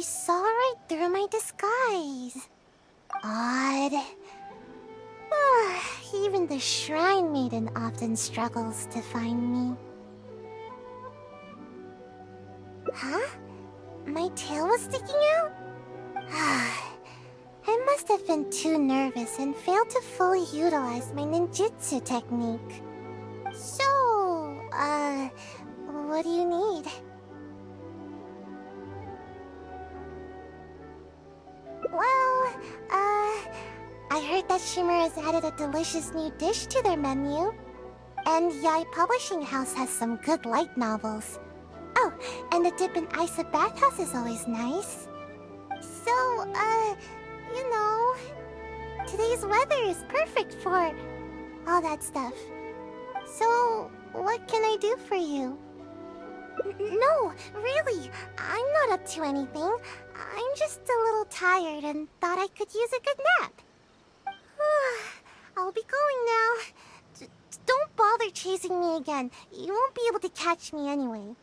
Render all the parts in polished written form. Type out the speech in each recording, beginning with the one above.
saw right through my disguise. Odd. Even the Shrine Maiden often struggles to find me. Huh? My tail was sticking out? I must have been too nervous and failed to fully utilize my ninjutsu technique. So, what do you need? Well, I heard that Shimmer has added a delicious new dish to their menu. And Yai Publishing House has some good light novels. Oh, and a dip in ice at bathhouse is always nice. So, you know, today's weather is perfect for all that stuff. So, what can I do for you? No, really, I'm not up to anything. I'm just a little tired and thought I could use a good nap. I'll be going now. Don't bother chasing me again. You won't be able to catch me anyway.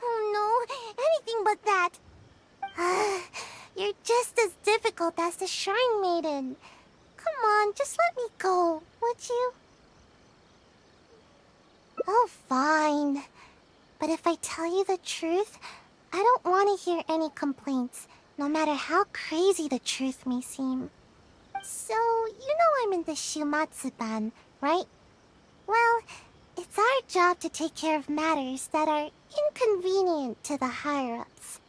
Oh no, anything but that. You're just as difficult as the Shrine Maiden. Come on, just let me go, would you? Oh, fine. But if I tell you the truth, I don't want to hear any complaints, no matter how crazy the truth may seem. So, you know I'm in the Shumatsu-ban, right? Well, it's our job to take care of matters that are inconvenient to the higher-ups,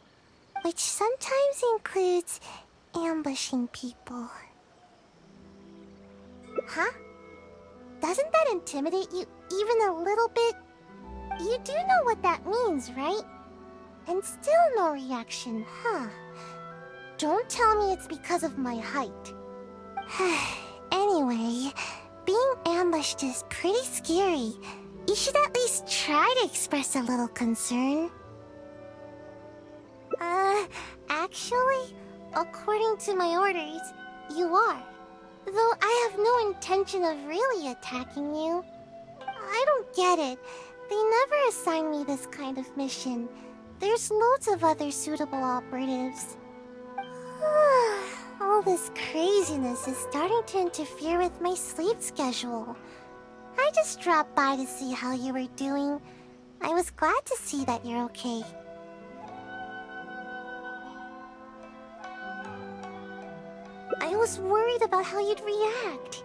which sometimes includes ambushing people. Huh? Doesn't that intimidate you even a little bit? You do know what that means, right? And still no reaction, huh? Don't tell me it's because of my height. Anyway, being ambushed is pretty scary. You should at least try to express a little concern. Actually, according to my orders, you are. Though I have no intention of really attacking you. I don't get it. They never assign me this kind of mission. There's loads of other suitable operatives. All this craziness is starting to interfere with my sleep schedule. I just dropped by to see how you were doing. I was glad to see that you're okay. I was worried about how you'd react.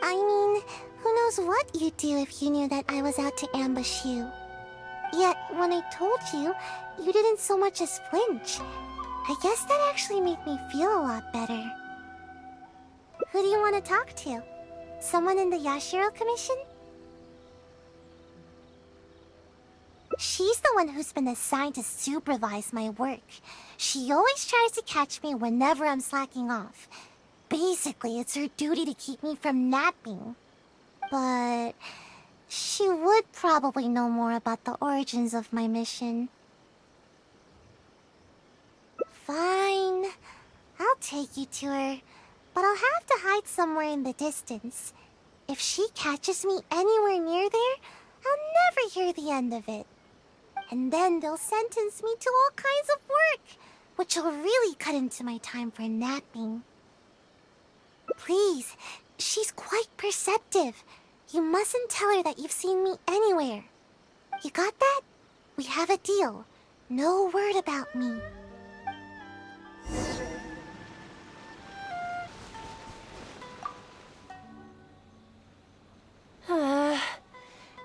I mean, who knows what you'd do if you knew that I was out to ambush you. Yet, when I told you, you didn't so much as flinch. I guess that actually made me feel a lot better. Who do you want to talk to? Someone in the Yashiro Commission? She's the one who's been assigned to supervise my work. She always tries to catch me whenever I'm slacking off. Basically, it's her duty to keep me from napping. But she would probably know more about the origins of my mission. Fine. I'll take you to her. But I'll have to hide somewhere in the distance. If she catches me anywhere near there, I'll never hear the end of it. And then they'll sentence me to all kinds of work, which will really cut into my time for napping. Please, she's quite perceptive. You mustn't tell her that you've seen me anywhere. You got that? We have a deal. No word about me.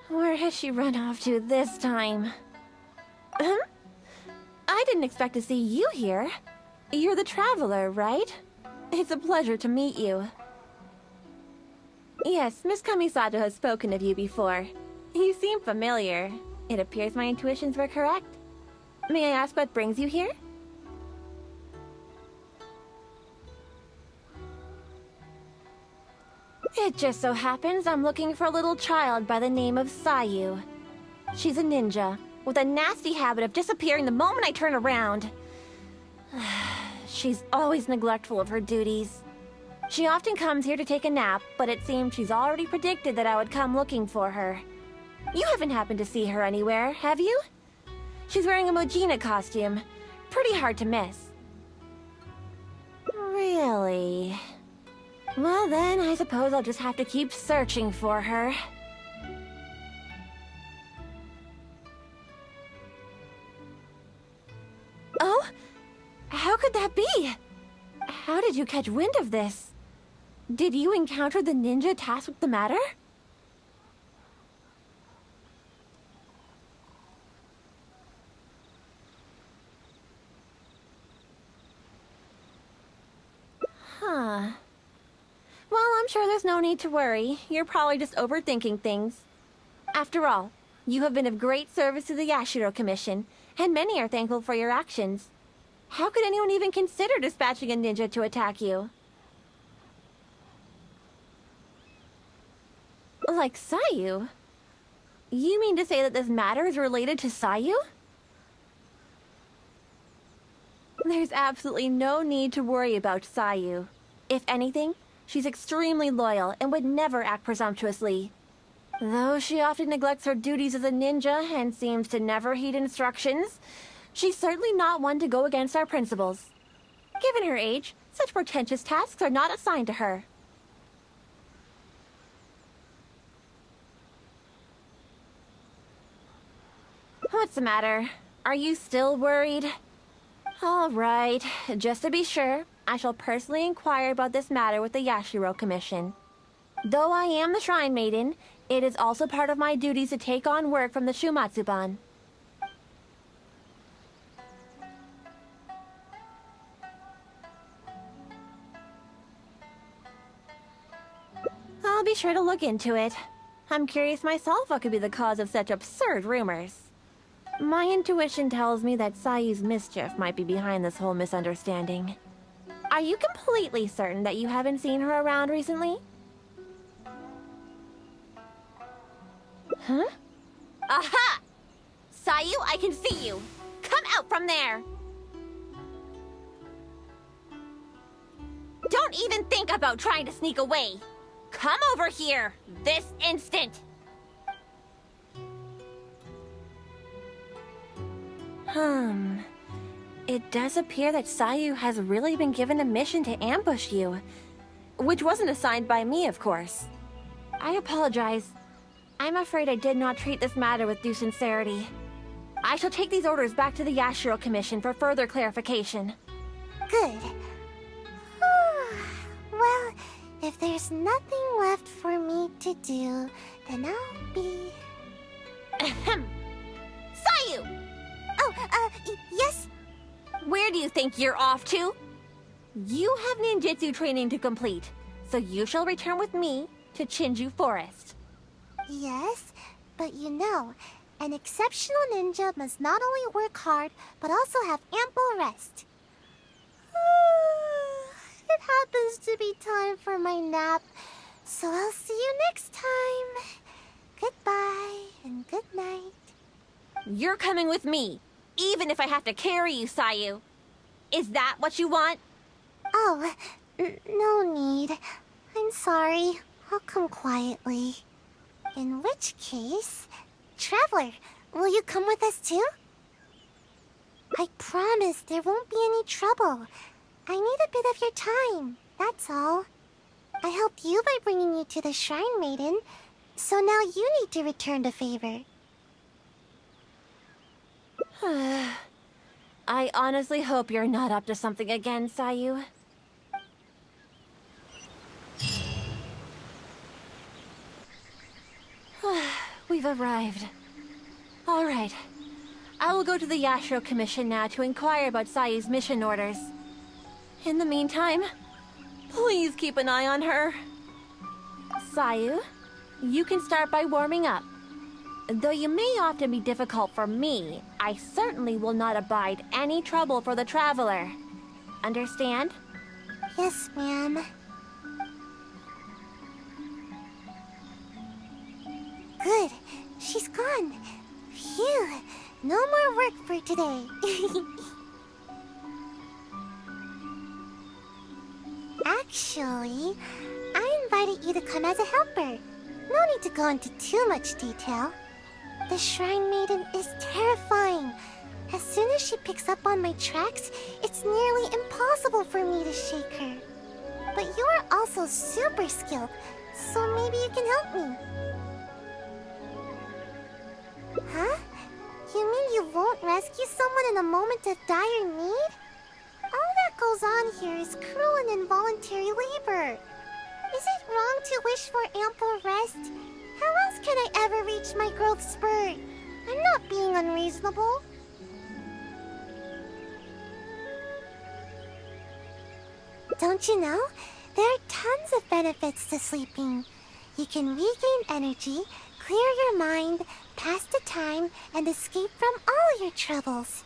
Where has she run off to this time? I didn't expect to see you here. You're the traveler, right? It's a pleasure to meet you. Yes, Miss Kamisato has spoken of you before. You seem familiar. It appears my intuitions were correct. May I ask what brings you here? It just so happens I'm looking for a little child by the name of Sayu. She's a ninja, with a nasty habit of disappearing the moment I turn around. She's always neglectful of her duties. She often comes here to take a nap, but it seems she's already predicted that I would come looking for her. You haven't happened to see her anywhere, have you? She's wearing a Mojina costume. pretty hard to miss. Really? Well then, I suppose I'll just have to keep searching for her. Oh? How could that be? How did you catch wind of this? Did you encounter the ninja tasked with the matter? Huh. Well, I'm sure there's no need to worry. You're probably just overthinking things. After all, you have been of great service to the Yashiro Commission, and many are thankful for your actions. How could anyone even consider dispatching a ninja to attack you? Like Sayu? You mean to say that this matter is related to Sayu? There's absolutely no need to worry about Sayu. If anything, she's extremely loyal and would never act presumptuously. Though she often neglects her duties as a ninja and seems to never heed instructions, she's certainly not one to go against our principles. Given her age, such portentous tasks are not assigned to her. What's the matter? Are you still worried? All right, just to be sure, I shall personally inquire about this matter with the Yashiro Commission. Though I am the Shrine Maiden, it is also part of my duties to take on work from the Shumatsuban. I'll be sure to look into it. I'm curious myself what could be the cause of such absurd rumors. My intuition tells me that Sayu's mischief might be behind this whole misunderstanding. Are you completely certain that you haven't seen her around recently? Huh? Aha! Sayu, I can see you! Come out from there! Don't even think about trying to sneak away! Come over here, this instant! It does appear that Sayu has really been given a mission to ambush you. Which wasn't assigned by me, of course. I apologize. I'm afraid I did not treat this matter with due sincerity. I shall take these orders back to the Yashiro Commission for further clarification. Good. Well, if there's nothing left for me to do, then I'll be... Ahem! Sayu! Oh, yes? Where do you think you're off to? You have ninjutsu training to complete, so you shall return with me to Chinju Forest. Yes, but you know, an exceptional ninja must not only work hard, but also have ample rest. It happens to be time for my nap, so I'll see you next time. Goodbye and good night. You're coming with me, even if I have to carry you, Sayu. Is that what you want? Oh, no need. I'm sorry. I'll come quietly. In which case... Traveler, will you come with us too? I promise there won't be any trouble. I need a bit of your time, that's all. I helped you by bringing you to the Shrine Maiden, so now you need to return the favor. I honestly hope you're not up to something again, Sayu. We've arrived. All right. I will go to the Yashiro Commission now to inquire about Sayu's mission orders. In the meantime, please keep an eye on her. Sayu, you can start by warming up. Though you may often be difficult for me, I certainly will not abide any trouble for the traveler. Understand? Yes, ma'am. Good. She's gone. Phew. No more work for today. Actually, I invited you to come as a helper. No need to go into too much detail. The Shrine Maiden is terrifying, As soon as she picks up on my tracks, it's nearly impossible for me to shake her. But you are also super skilled, so maybe you can help me. Huh? You mean you won't rescue someone in a moment of dire need? All that goes on here is cruel and involuntary labor. Is it wrong to wish for ample rest? How else can I ever reach my growth spurt? I'm not being unreasonable. Don't you know? There are tons of benefits to sleeping. You can regain energy, clear your mind, pass the time, and escape from all your troubles.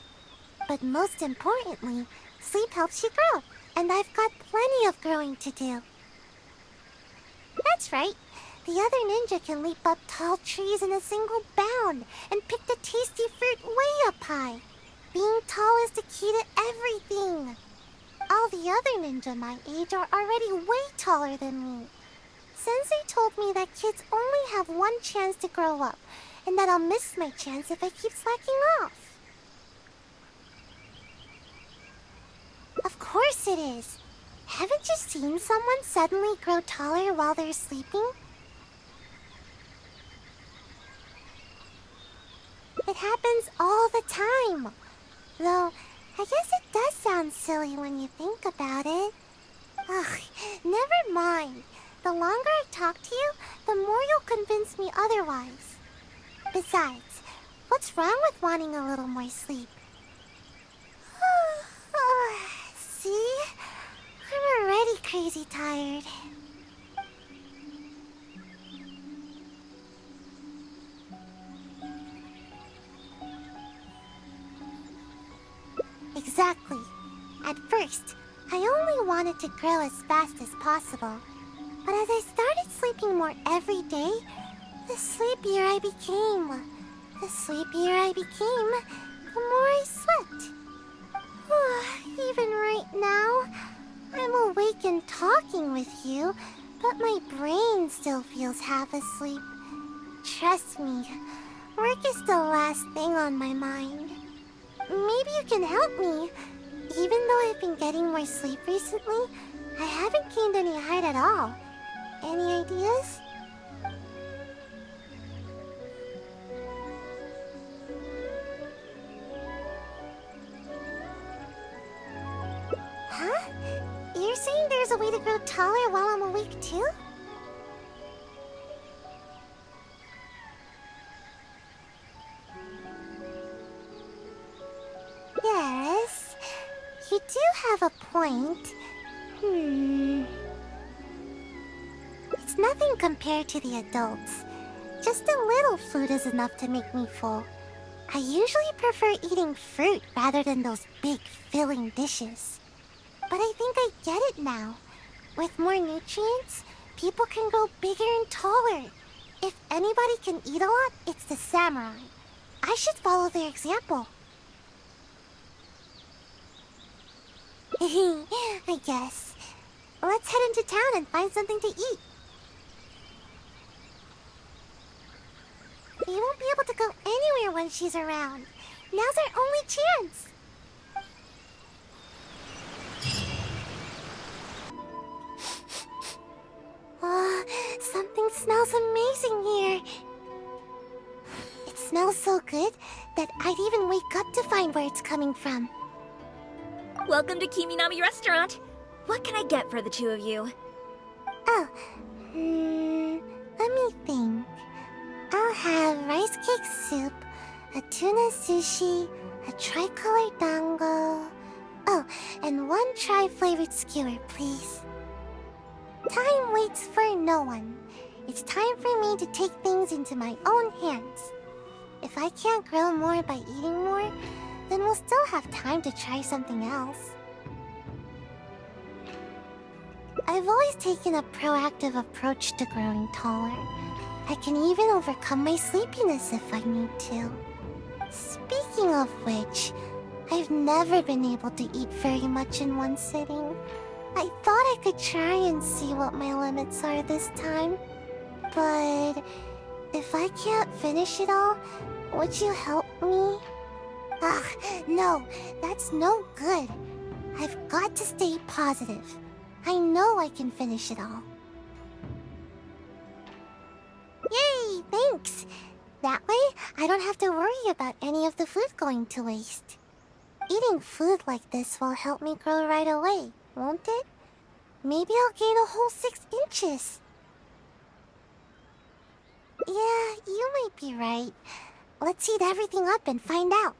But most importantly, sleep helps you grow, and I've got plenty of growing to do. That's right. The other ninja can leap up tall trees in a single bound and pick the tasty fruit way up high. Being tall is the key to everything. All the other ninja my age are already way taller than me. Sensei told me that kids only have one chance to grow up, and that I'll miss my chance if I keep slacking off. Of course it is. Haven't you seen someone suddenly grow taller while they're sleeping? It happens all the time. Though, I guess it does sound silly when you think about it. Ugh, never mind. The longer I talk to you, the more you'll convince me otherwise. Besides, what's wrong with wanting a little more sleep? See? I'm already crazy tired. Exactly. At first, I only wanted to grow as fast as possible. But as I started sleeping more every day, the sleepier I became. The sleepier I became, the more I slept. Even right now, I'm awake and talking with you, but my brain still feels half asleep. Trust me, work is the last thing on my mind. Maybe you can help me. Even though I've been getting more sleep recently, I haven't gained any height at all. Any ideas? Huh? You're saying there's a way to grow taller while I'm awake too? Yes, you do have a point. It's nothing compared to the adults. Just a little food is enough to make me full. I usually prefer eating fruit rather than those big, filling dishes. But I think I get it now. With more nutrients, people can grow bigger and taller. If anybody can eat a lot, it's the samurai. I should follow their example. I guess. Let's head into town and find something to eat. We won't be able to go anywhere when she's around. Now's our only chance. Something smells amazing here. It smells so good that I'd even wake up to find where it's coming from. Welcome to Kiminami Restaurant. What can I get for the two of you? Oh, let me think. I'll have rice cake soup, a tuna sushi, a tricolor dango. Oh, and one tri-flavored skewer, please. Time waits for no one. It's time for me to take things into my own hands. If I can't grow more by eating more, then we'll still have time to try something else. I've always taken a proactive approach to growing taller. I can even overcome my sleepiness if I need to. Speaking of which, I've never been able to eat very much in one sitting. I thought I could try and see what my limits are this time. But if I can't finish it all, would you help me? Ugh, no, that's no good. I've got to stay positive. I know I can finish it all. Yay, thanks! That way, I don't have to worry about any of the food going to waste. Eating food like this will help me grow right away, won't it? Maybe I'll gain a whole 6 inches. Yeah, you might be right. Let's heat everything up and find out.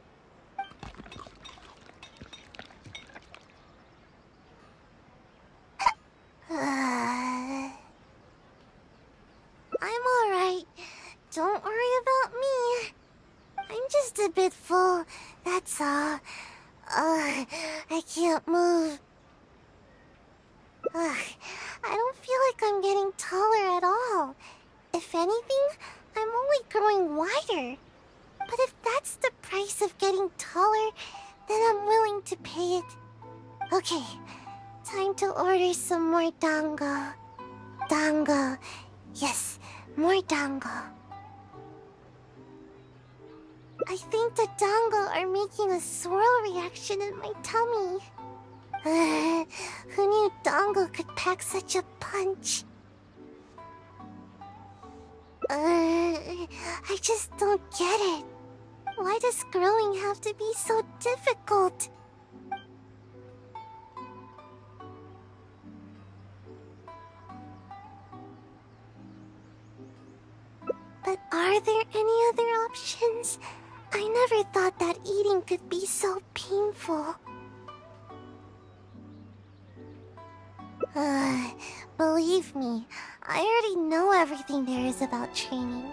I'm alright. Don't worry about me. I'm just a bit full, that's all. I can't move. I don't feel like I'm getting taller at all. If anything, I'm only growing wider. But if that's the price of getting taller, then I'm willing to pay it. Okay, time to order some more dango. Dango. Yes, more dango. I think the dango are making a swirl reaction in my tummy. Who knew dango could pack such a punch? I just don't get it. Why does growing have to be so difficult? But are there any other options? I never thought that eating could be so painful. Believe me, I already know everything there is about training.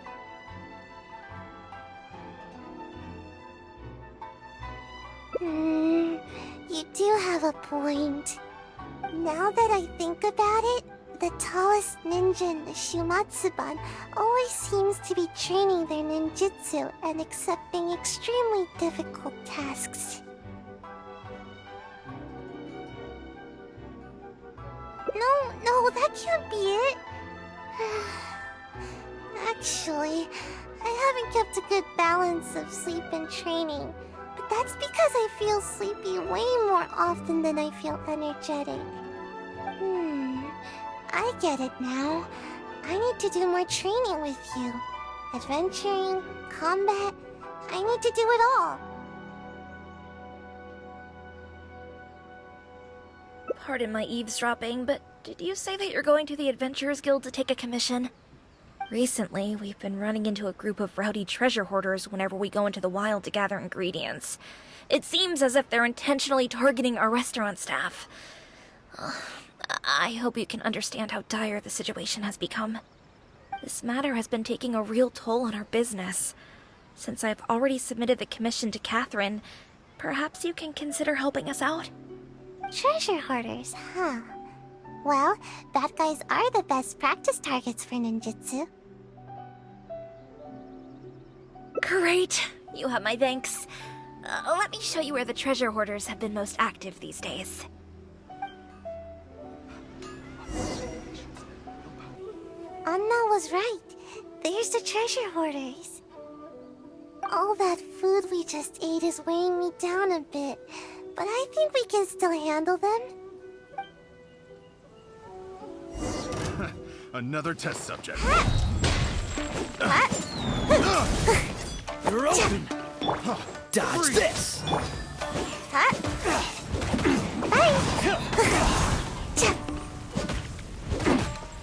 You do have a point. Now that I think about it, the tallest ninja in the Shumatsuban always seems to be training their ninjutsu and accepting extremely difficult tasks. No, that can't be it. Actually, I haven't kept a good balance of sleep and training, but that's because I feel sleepy way more often than I feel energetic. I get it now. I need to do more training with you. Adventuring, combat, I need to do it all. Pardon my eavesdropping, but did you say that you're going to the Adventurers Guild to take a commission? Recently, we've been running into a group of rowdy treasure hoarders whenever we go into the wild to gather ingredients. It seems as if they're intentionally targeting our restaurant staff. I hope you can understand how dire the situation has become. This matter has been taking a real toll on our business. Since I've already submitted the commission to Catherine, perhaps you can consider helping us out? Treasure hoarders, huh? Well, bad guys are the best practice targets for ninjutsu. Great! You have my thanks. Let me show you where the treasure hoarders have been most active these days. Anna was right. There's the treasure hoarders. All that food we just ate is weighing me down a bit, but I think we can still handle them. Another test subject. You're open! Dodge this!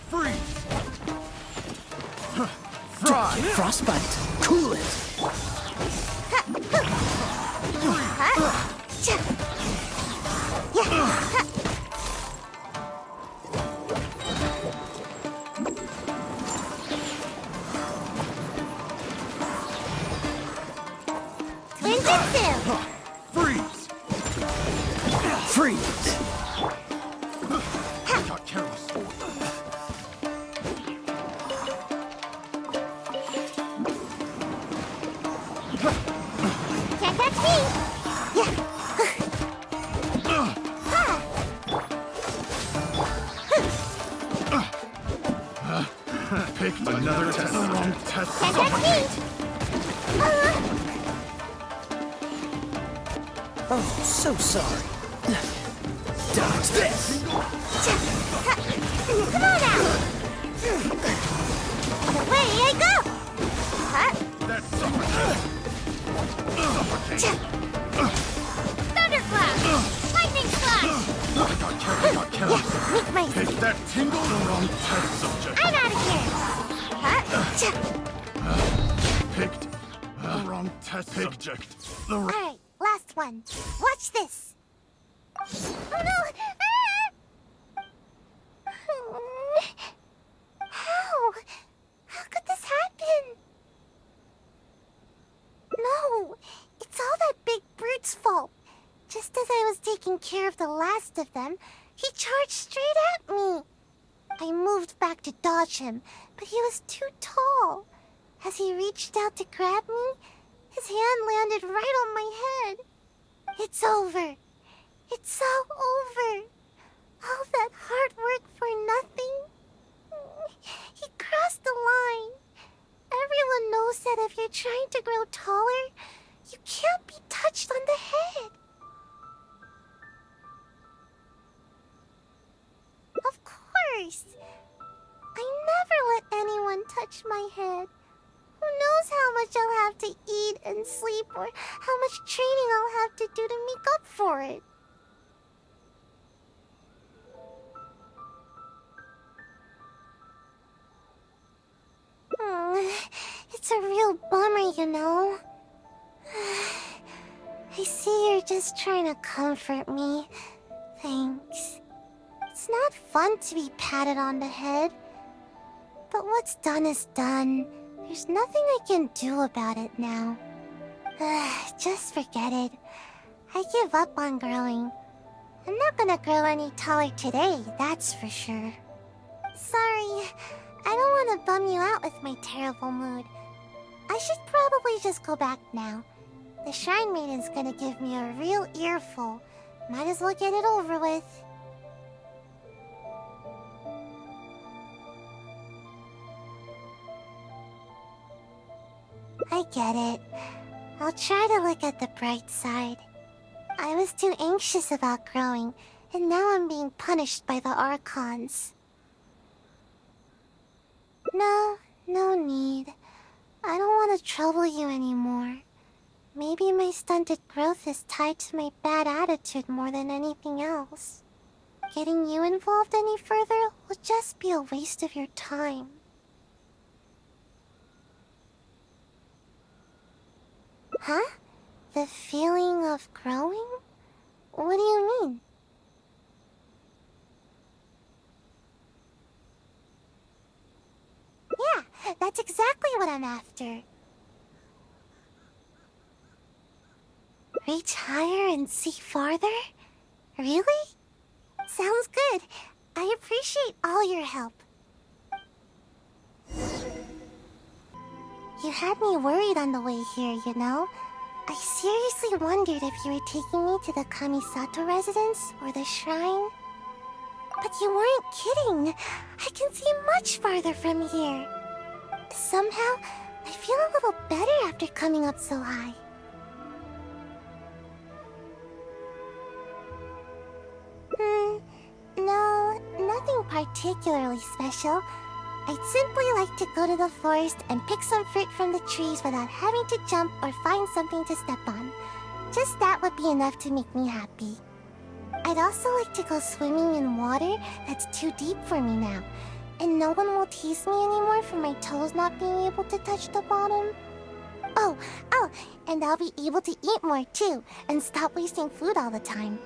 Freeze! Fry! Frostbite! Cool it! Freeze! Freeze! Got careless. Can't catch me! Pick another test subject. Test Can't catch me! suffocate. Oh, so sorry. Dodge this! Come on now! Away I go! Huh? That's suffocating. Thunderclap! Lightning slash! Got killed. Make my... Pick that tingle. The wrong test subject. I'm out of here! Huh? Picked the wrong test subject. The wrong... Alright, last one. Watch this! Oh no! How? How could this happen? No, it's all that big brute's fault. Just as I was taking care of the last of them, he charged straight at me. I moved back to dodge him, but he was too tall. As he reached out to grab me, his hand landed right on my head. It's over. It's all over. All that hard work for nothing. He crossed the line. Everyone knows that if you're trying to grow taller, you can't be touched on the head. Of course. I never let anyone touch my head. Who knows how much I'll have to eat and sleep, or how much training I'll have to do to make up for it. It's a real bummer, you know. I see you're just trying to comfort me. Thanks. It's not fun to be patted on the head. But what's done is done. There's nothing I can do about it now. Just forget it. I give up on growing. I'm not gonna grow any taller today, that's for sure. Sorry, I don't want to bum you out with my terrible mood. I should probably just go back now. The Shrine Maiden's gonna give me a real earful. Might as well get it over with. I get it. I'll try to look at the bright side. I was too anxious about growing, and now I'm being punished by the Archons. No need. I don't want to trouble you anymore. Maybe my stunted growth is tied to my bad attitude more than anything else. Getting you involved any further will just be a waste of your time. Huh? The feeling of growing? What do you mean? Yeah, that's exactly what I'm after. Reach higher and see farther? Really? Sounds good. I appreciate all your help. You had me worried on the way here, you know? I seriously wondered if you were taking me to the Kamisato residence or the shrine. But you weren't kidding. I can see much farther from here. Somehow, I feel a little better after coming up so high. No, nothing particularly special. I'd simply like to go to the forest and pick some fruit from the trees without having to jump or find something to step on. Just that would be enough to make me happy. I'd also like to go swimming in water that's too deep for me now, and no one will tease me anymore for my toes not being able to touch the bottom. Oh, and I'll be able to eat more too, and stop wasting food all the time.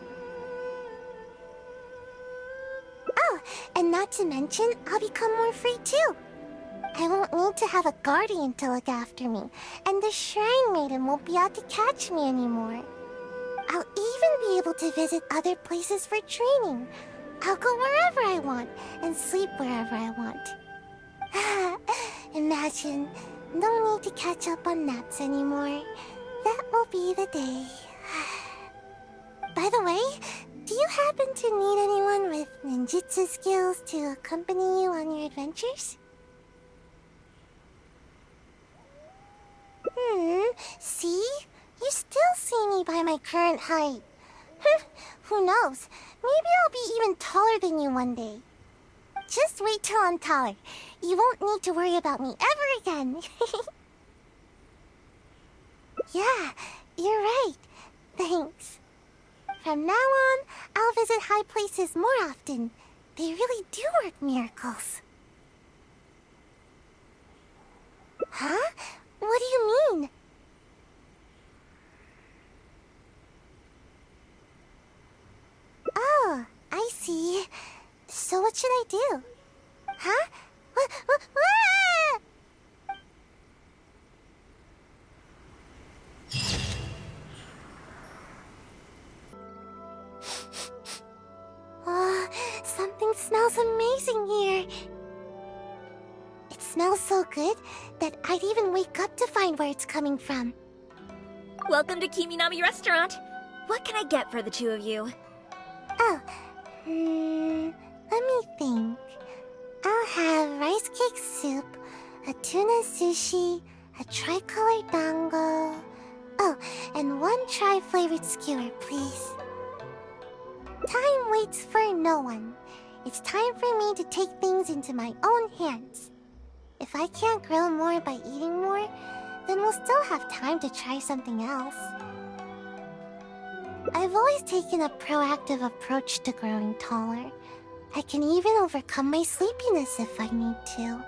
Oh, and not to mention, I'll become more free too. I won't need to have a guardian to look after me, and the Shrine Maiden won't be out to catch me anymore. I'll even be able to visit other places for training. I'll go wherever I want, and sleep wherever I want. Imagine, no need to catch up on naps anymore. That will be the day. By the way, do you happen to need anyone with ninjutsu skills to accompany you on your adventures? See? You still see me by my current height. Who knows? Maybe I'll be even taller than you one day. Just wait till I'm taller. You won't need to worry about me ever again. Yeah, you're right. Thanks. From now on, I'll visit high places more often. They really do work miracles. Huh? What do you mean? Oh, I see. So what should I do? Huh? Ah! Oh, something smells amazing here. It smells so good that I'd even wake up to find where it's coming from. Welcome to Kiminami Restaurant. What can I get for the two of you? Oh, let me think. I'll have rice cake soup, a tuna sushi, a tricolor dango. Oh, and one tri-flavored skewer, please. Time waits for no one. It's time for me to take things into my own hands. If I can't grow more by eating more, then we'll still have time to try something else. I've always taken a proactive approach to growing taller. I can even overcome my sleepiness if I need to.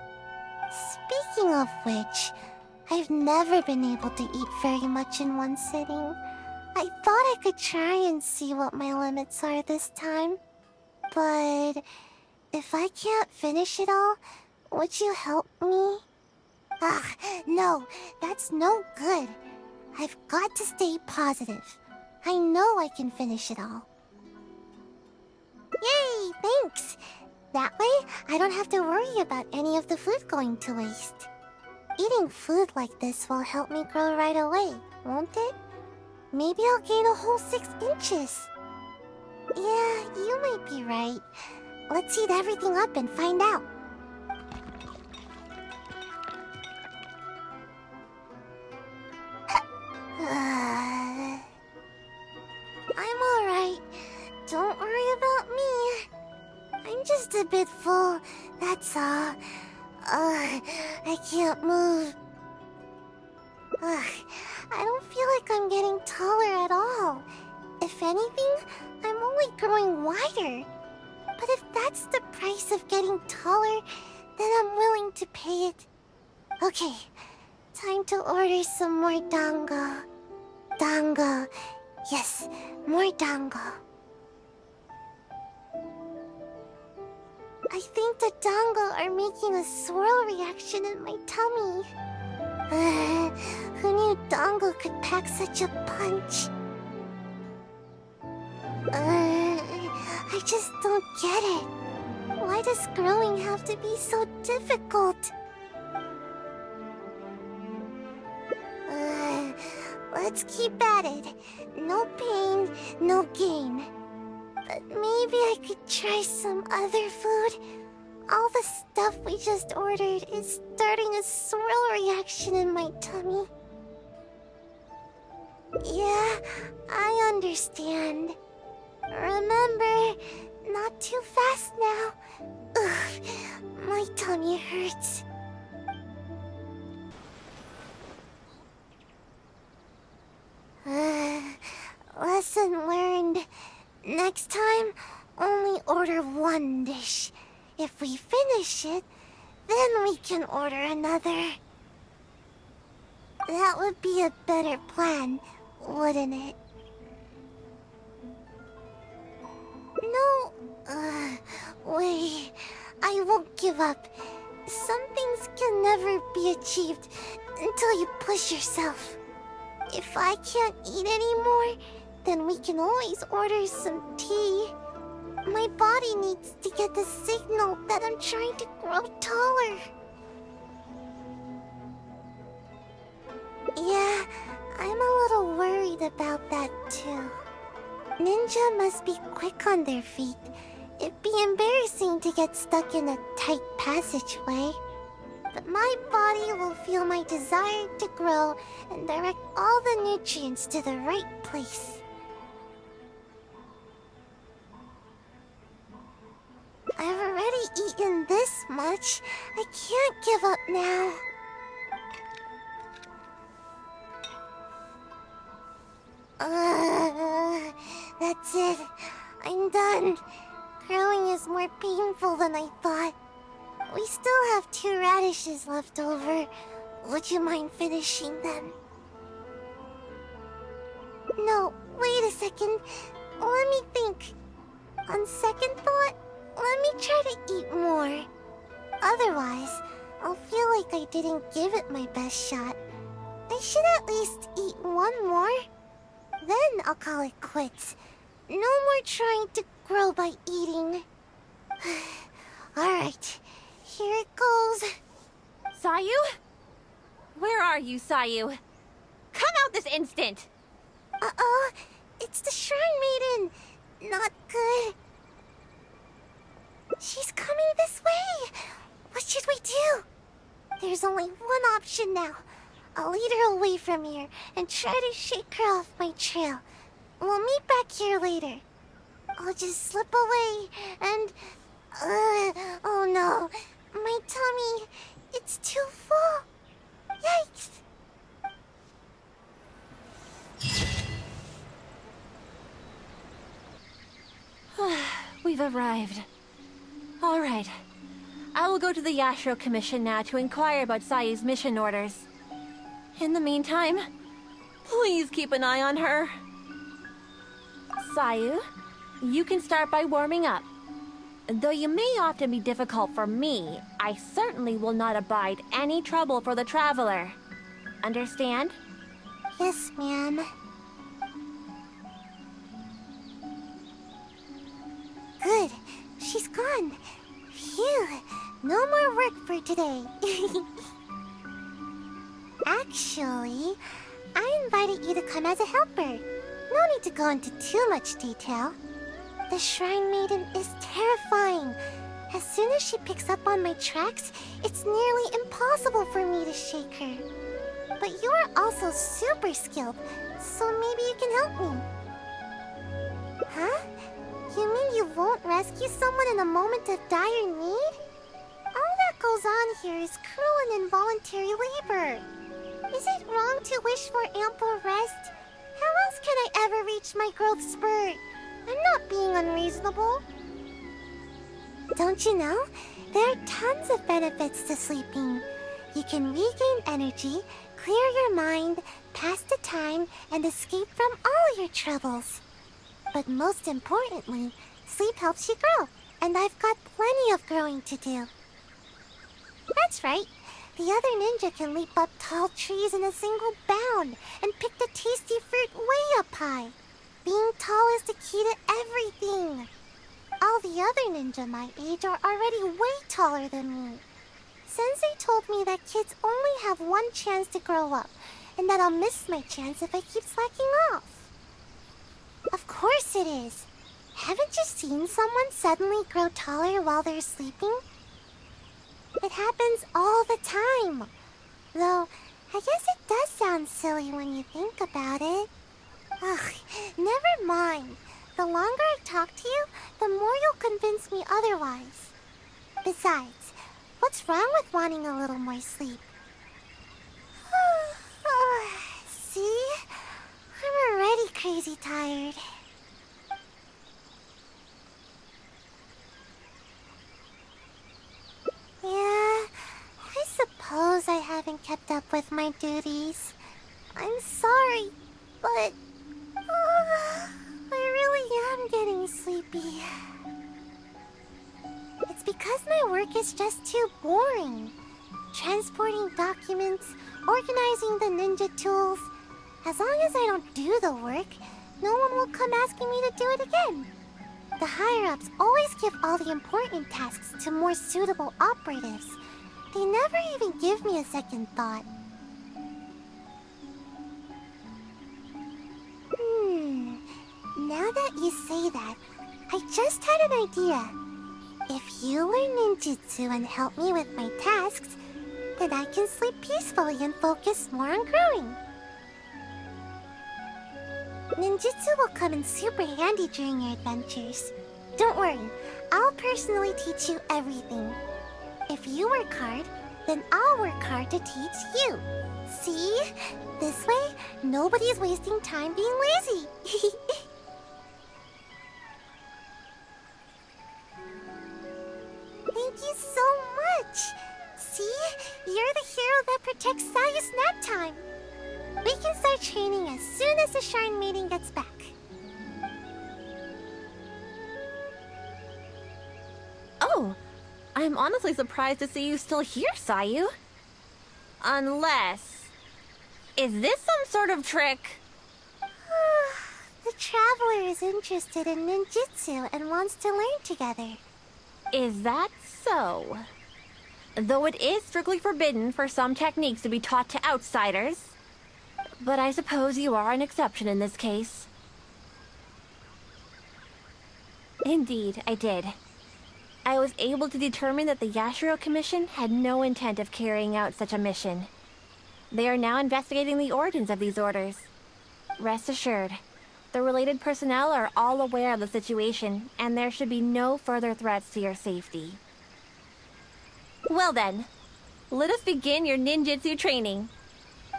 Speaking of which, I've never been able to eat very much in one sitting. I thought I could try and see what my limits are this time. But if I can't finish it all, would you help me? Ah, no, that's no good. I've got to stay positive. I know I can finish it all. Yay, thanks! That way, I don't have to worry about any of the food going to waste. Eating food like this will help me grow right away, won't it? Maybe I'll gain a whole 6 inches. Yeah, you might be right. Let's eat everything up and find out. I'm alright. Don't worry about me. I'm just a bit full, that's all. I can't move. I don't feel like I'm getting taller at all. If anything, I'm only growing wider. But if that's the price of getting taller, then I'm willing to pay it. Okay, time to order some more dango. Dango. Yes, more dango. I think the dango are making a swirl reaction in my tummy. Who knew dango could pack such a punch? I just don't get it. Why does growing have to be so difficult? Let's keep at it. No pain, no gain. But maybe I could try some other food. All the stuff we just ordered is starting a swirl reaction in my tummy. Yeah, I understand. Remember, not too fast now. Ugh, my tummy hurts. Lesson learned. Next time, only order one dish. If we finish it, then we can order another. That would be a better plan, wouldn't it? No, wait. I won't give up. Some things can never be achieved until you push yourself. If I can't eat anymore, then we can always order some tea. My body needs to get the signal that I'm trying to grow taller. Yeah, I'm a little worried about that too. Ninja must be quick on their feet. It'd be embarrassing to get stuck in a tight passageway. But my body will feel my desire to grow and direct all the nutrients to the right place. eaten this much. I can't give up now. That's it. I'm done. Growing is more painful than I thought. We still have 2 radishes left over. Would you mind finishing them? No, wait a second. Let me think. On second thought, let me try to eat more. Otherwise, I'll feel like I didn't give it my best shot. I should at least eat 1 more. Then I'll call it quits. No more trying to grow by eating. Alright, here it goes. Sayu? Where are you, Sayu? Come out this instant! Uh-oh, it's the Shrine Maiden. Not good. She's coming this way. What should we do? There's only one option now. I'll lead her away from here and try to shake her off my trail. We'll meet back here later. I'll just slip away and... oh no. My tummy, it's too full. Yikes. We've arrived. All right. I will go to the Yashiro Commission now to inquire about Sayu's mission orders. In the meantime, please keep an eye on her. Sayu, you can start by warming up. Though you may often be difficult for me, I certainly will not abide any trouble for the traveler. Understand? Yes, ma'am. Good. She's gone. Phew. No more work for today. Actually, I invited you to come as a helper. No need to go into too much detail. The Shrine Maiden is terrifying. As soon as she picks up on my tracks, it's nearly impossible for me to shake her. But you are also super skilled, so maybe you can help me. Huh? You mean you won't rescue someone in a moment of dire need? All that goes on here is cruel and involuntary labor. Is it wrong to wish for ample rest? How else can I ever reach my growth spurt? I'm not being unreasonable. Don't you know? There are tons of benefits to sleeping. You can regain energy, clear your mind, pass the time, and escape from all your troubles. But most importantly, sleep helps you grow, and I've got plenty of growing to do. That's right. The other ninja can leap up tall trees in a single bound and pick the tasty fruit way up high. Being tall is the key to everything. All the other ninja my age are already way taller than me. Sensei told me that kids only have 1 chance to grow up, and that I'll miss my chance if I keep slacking off. Of course it is. Haven't you seen someone suddenly grow taller while they're sleeping? It happens all the time. Though, I guess it does sound silly when you think about it. Ugh, never mind. The longer I talk to you, the more you'll convince me otherwise. Besides, what's wrong with wanting a little more sleep? See? I'm already crazy tired. Yeah, I suppose I haven't kept up with my duties. I'm sorry, but I really am getting sleepy. It's because my work is just too boring. Transporting documents, organizing the ninja tools. As long as I don't do the work, no one will come asking me to do it again. The higher-ups always give all the important tasks to more suitable operatives. They never even give me a second thought. Now that you say that, I just had an idea. If you learn ninjutsu and help me with my tasks, then I can sleep peacefully and focus more on growing. Ninjutsu will come in super handy during your adventures. Don't worry, I'll personally teach you everything. If you work hard, then I'll work hard to teach you. See? This way, nobody's wasting time being lazy. Thank you so much. See? You're the hero that protects Sayu's nap time. We can start training as soon as the Shrine Maiden gets back. Oh, I'm honestly surprised to see you still here, Sayu. Unless... Is this some sort of trick? The Traveler is interested in ninjutsu and wants to learn together. Is that so? Though it is strictly forbidden for some techniques to be taught to outsiders. But I suppose you are an exception in this case. Indeed, I did. I was able to determine that the Yashiro Commission had no intent of carrying out such a mission. They are now investigating the origins of these orders. Rest assured, the related personnel are all aware of the situation, and there should be no further threats to your safety. Well then, let us begin your ninjutsu training.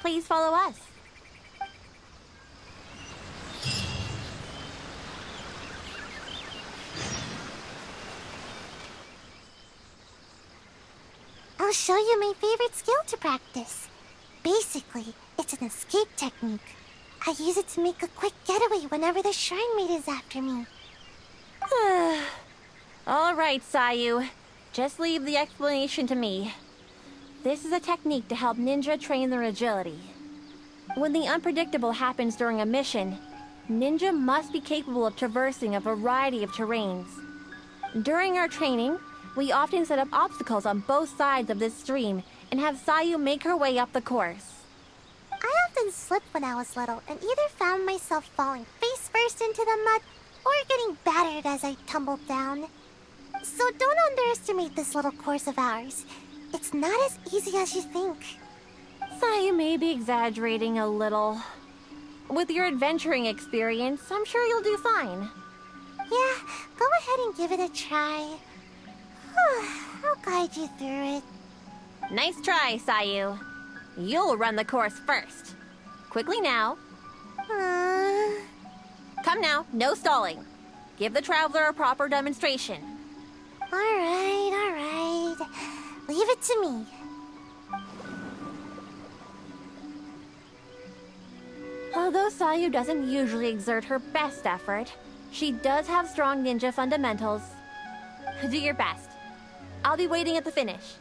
Please follow us. I'll show you my favorite skill to practice. Basically, it's an escape technique. I use it to make a quick getaway whenever the Shrine Maid is after me. All right, Sayu. Just leave the explanation to me. This is a technique to help ninja train their agility. When the unpredictable happens during a mission, ninja must be capable of traversing a variety of terrains. During our training, we often set up obstacles on both sides of this stream and have Sayu make her way up the course. I often slipped when I was little and either found myself falling face first into the mud or getting battered as I tumbled down. So don't underestimate this little course of ours. It's not as easy as you think. Sayu may be exaggerating a little. With your adventuring experience, I'm sure you'll do fine. Yeah, go ahead and give it a try. I'll guide you through it. Nice try, Sayu. You'll run the course first. Quickly now. Come now, no stalling. Give the traveler a proper demonstration. Alright. Leave it to me. Although Sayu doesn't usually exert her best effort, she does have strong ninja fundamentals. Do your best. I'll be waiting at the finish.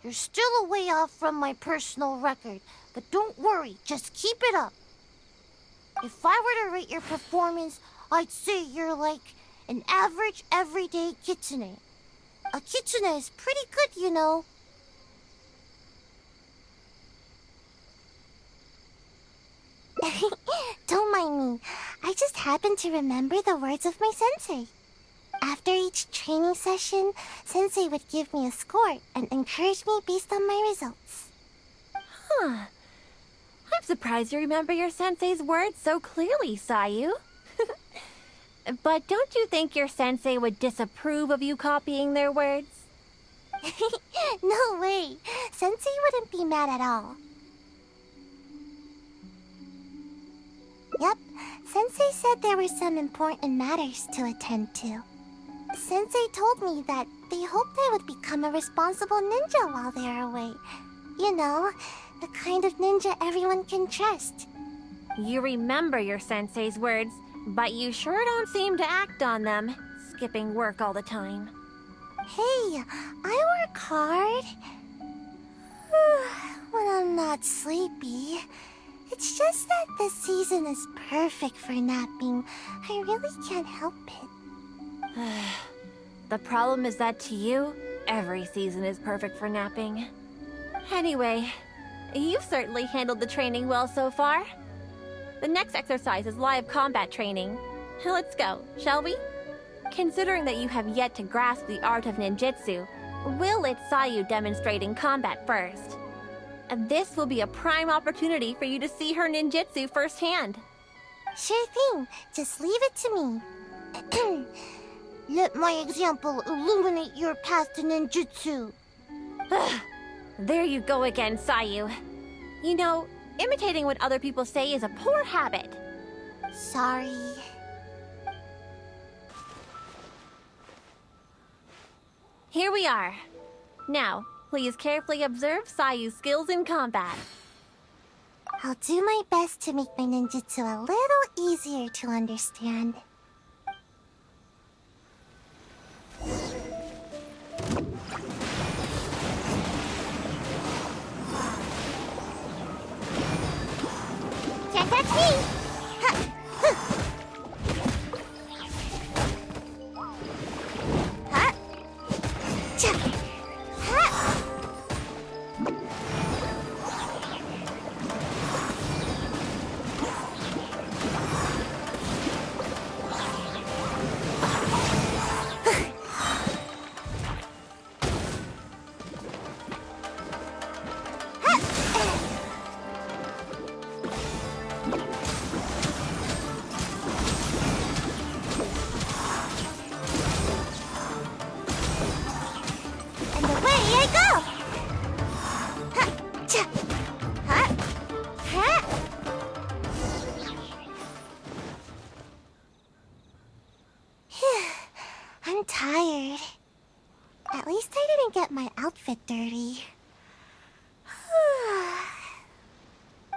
You're still a way off from my personal record, but don't worry, just keep it up. If I were to rate your performance, I'd say you're like an average, everyday kitsune. A kitsune is pretty good, you know. Don't mind me. I just happened to remember the words of my sensei. After each training session, Sensei would give me a score and encourage me based on my results. Huh. I'm surprised you remember your sensei's words so clearly, Sayu. But don't you think your sensei would disapprove of you copying their words? No way. Sensei wouldn't be mad at all. Yep, Sensei said there were some important matters to attend to. Sensei told me that they hoped I would become a responsible ninja while they are away. You know, the kind of ninja everyone can trust. You remember your sensei's words, but you sure don't seem to act on them, skipping work all the time. Hey, I work hard. When I'm not sleepy. It's just that this season is perfect for napping. I really can't help it. The problem is that to you, every season is perfect for napping. Anyway, you've certainly handled the training well so far. The next exercise is live combat training. Let's go, shall we? Considering that you have yet to grasp the art of ninjutsu, we'll let Sayu demonstrate in combat first. This will be a prime opportunity for you to see her ninjutsu firsthand. Sure thing. Just leave it to me. Let my example illuminate your path to ninjutsu. There you go again, Sayu. You know, imitating what other people say is a poor habit. Sorry. Here we are. Now, please carefully observe Sayu's skills in combat. I'll do my best to make my ninjutsu a little easier to understand. Can't catch me! Ha! Huh. Ha! Cha! Ha! And away I go! Ha! Cha! Ha! Ha! Phew, I'm tired. At least I didn't get my outfit dirty.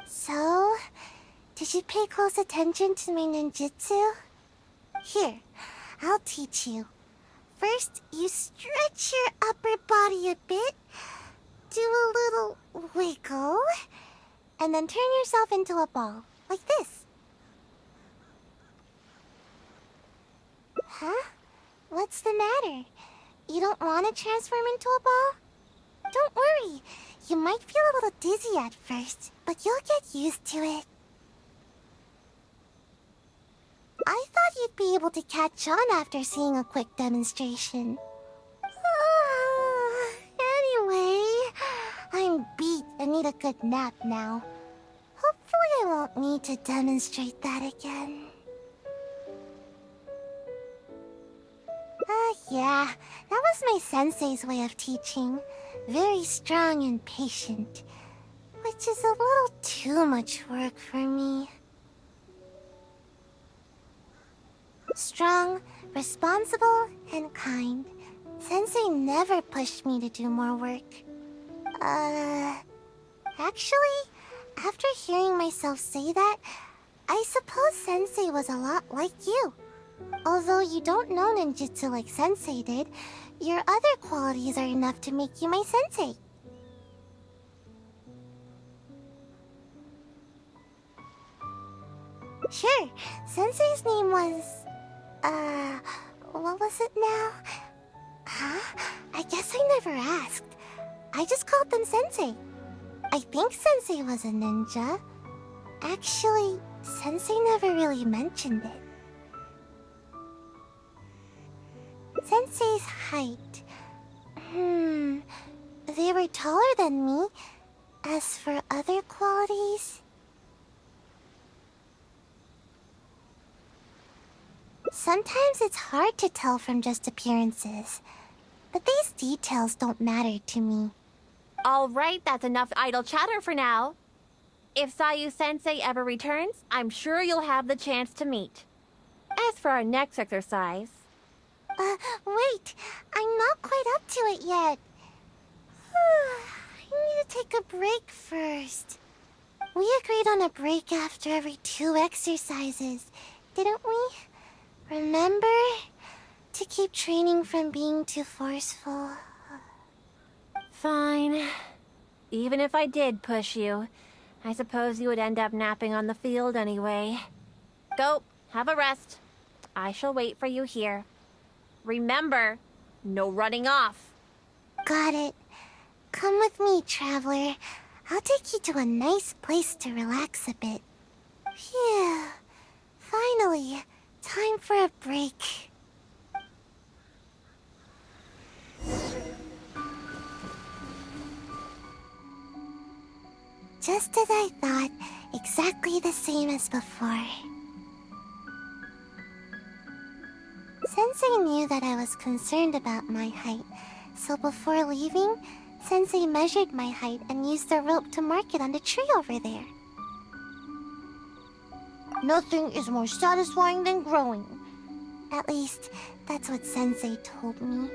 So, did you pay close attention to my ninjutsu? Here, I'll teach you. First, you stretch your upper body a bit, do a little wiggle, and then turn yourself into a ball, like this. Huh? What's the matter? You don't want to transform into a ball? Don't worry. You might feel a little dizzy at first, but you'll get used to it. I thought you'd be able to catch on after seeing a quick demonstration. Anyway, I'm beat and need a good nap now. Hopefully I won't need to demonstrate that again. Yeah, that was my sensei's way of teaching. Very strong and patient. Which is a little too much work for me. Strong, responsible, and kind. Sensei never pushed me to do more work. Actually, after hearing myself say that, I suppose Sensei was a lot like you. Although you don't know ninjutsu like Sensei did, your other qualities are enough to make you my sensei. Sure, Sensei's name was... what was it now? Huh? I guess I never asked. I just called them Sensei. I think Sensei was a ninja. Actually, Sensei never really mentioned it. Sensei's height. They were taller than me. As for other qualities... Sometimes it's hard to tell from just appearances. But these details don't matter to me. All right, that's enough idle chatter for now. If Sayu-sensei ever returns, I'm sure you'll have the chance to meet. As for our next exercise... Wait. I'm not quite up to it yet. I need to take a break first. We agreed on a break after every 2 exercises, didn't we? Remember? To keep training from being too forceful. Fine. Even if I did push you, I suppose you would end up napping on the field anyway. Go, have a rest. I shall wait for you here. Remember, no running off. Got it. Come with me, traveler. I'll take you to a nice place to relax a bit. Phew. Finally, time for a break. Just as I thought, exactly the same as before. Sensei knew that I was concerned about my height, so before leaving, Sensei measured my height and used the rope to mark it on the tree over there. Nothing is more satisfying than growing. At least, that's what Sensei told me.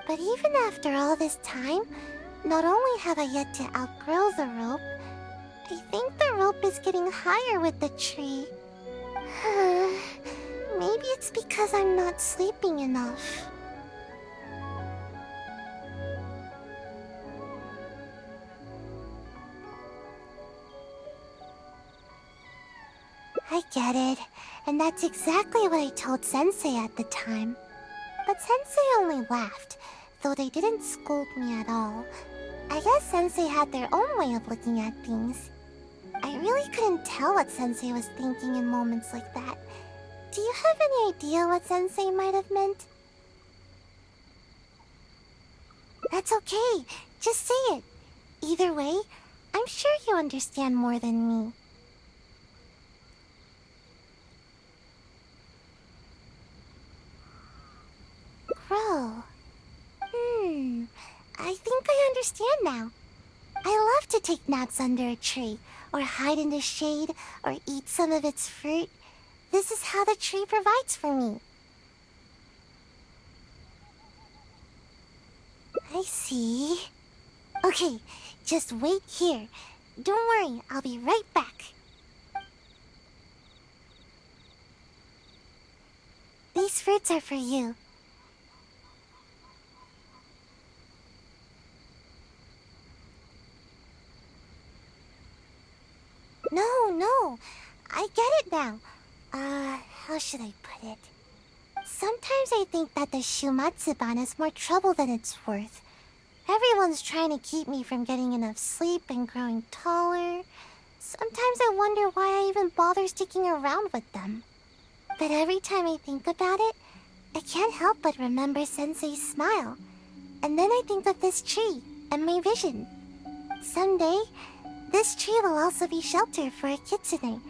But even after all this time, not only have I yet to outgrow the rope, I think the rope is getting higher with the tree. Maybe it's because I'm not sleeping enough. I get it, and that's exactly what I told Sensei at the time. But Sensei only laughed, though they didn't scold me at all. I guess Sensei had their own way of looking at things. I really couldn't tell what Sensei was thinking in moments like that. Do you have any idea what Sensei might have meant? That's okay. Just say it. Either way, I'm sure you understand more than me. Grow. I think I understand now. I love to take naps under a tree, or hide in the shade, or eat some of its fruit. This is how the tree provides for me. I see. Okay, just wait here. Don't worry, I'll be right back. These fruits are for you. No, I get it now. How should I put it? Sometimes I think that the Shumatsuban is more trouble than it's worth. Everyone's trying to keep me from getting enough sleep and growing taller. Sometimes I wonder why I even bother sticking around with them. But every time I think about it, I can't help but remember Sensei's smile. And then I think of this tree and my vision. Someday, this tree will also be shelter for a kitsune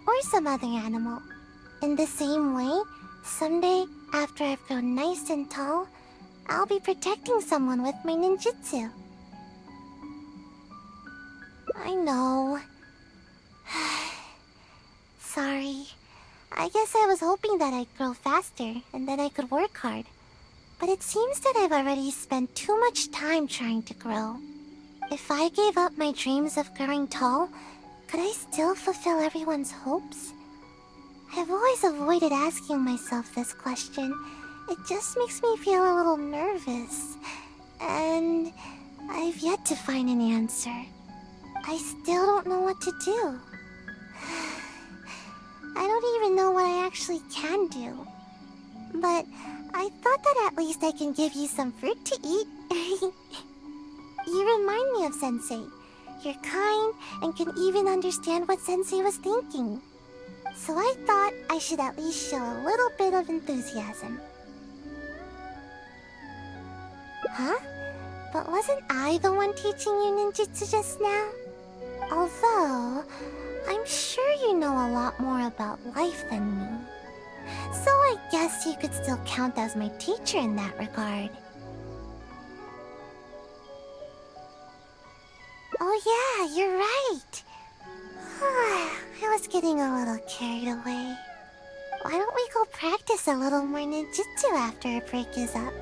or some other animal. In the same way, someday, after I've grown nice and tall, I'll be protecting someone with my ninjutsu. I know. Sorry. I guess I was hoping that I'd grow faster and then I could work hard. But it seems that I've already spent too much time trying to grow. If I gave up my dreams of growing tall, could I still fulfill everyone's hopes? I've always avoided asking myself this question. It just makes me feel a little nervous. And I've yet to find an answer. I still don't know what to do. I don't even know what I actually can do. But I thought that at least I can give you some fruit to eat. You remind me of Sensei. You're kind and can even understand what Sensei was thinking. So I thought I should at least show a little bit of enthusiasm. Huh? But wasn't I the one teaching you ninjutsu just now? Although, I'm sure you know a lot more about life than me. So I guess you could still count as my teacher in that regard. Oh yeah, you're right. I was getting a little carried away. Why don't we go practice a little more ninjutsu after our break is up?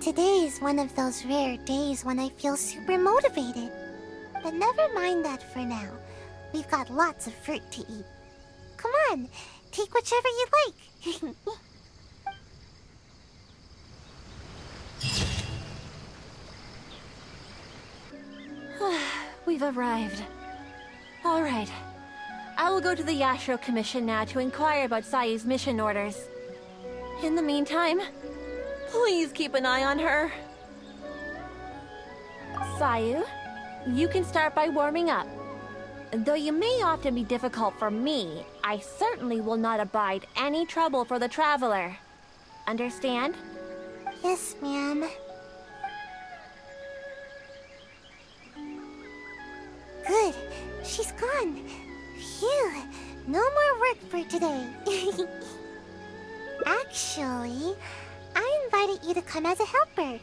Today is one of those rare days when I feel super motivated. But never mind that for now. We've got lots of fruit to eat. Come on, take whichever you like. We've arrived. All right. I will go to the Yashiro Commission now to inquire about Sayu's mission orders. In the meantime, please keep an eye on her. Sayu, you can start by warming up. Though you may often be difficult for me, I certainly will not abide any trouble for the traveler. Understand? Yes, ma'am. Good. She's gone. Phew. No more work for today. Actually, I invited you to come as a helper.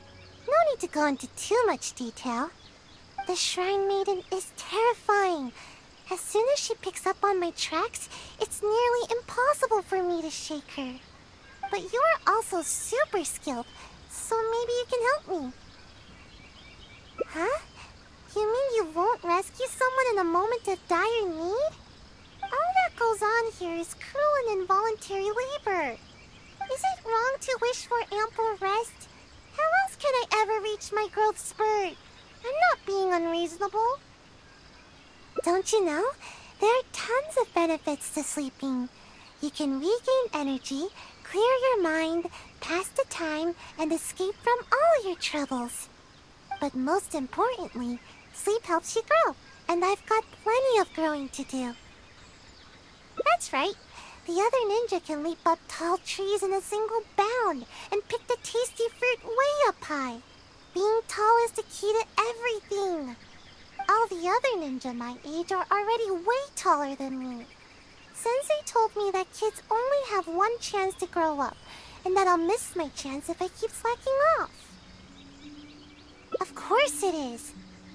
No need to go into too much detail. The Shrine Maiden is terrifying. As soon as she picks up on my tracks, it's nearly impossible for me to shake her. But you are also super skilled, so maybe you can help me. Huh? You mean you won't rescue someone in a moment of dire need? All that goes on here is cruel and involuntary labor. Is it wrong to wish for ample rest? How else can I ever reach my growth spurt? I'm not being unreasonable. Don't you know? There are tons of benefits to sleeping. You can regain energy, clear your mind, pass the time, and escape from all your troubles. But most importantly, sleep helps you grow, and I've got plenty of growing to do. That's right. The other ninja can leap up tall trees in a single bound and pick the tasty fruit way up high. Being tall is the key to everything. All the other ninja my age are already way taller than me. Sensei told me that kids only have one chance to grow up, and that I'll miss my chance if I keep slacking off. Of course it is.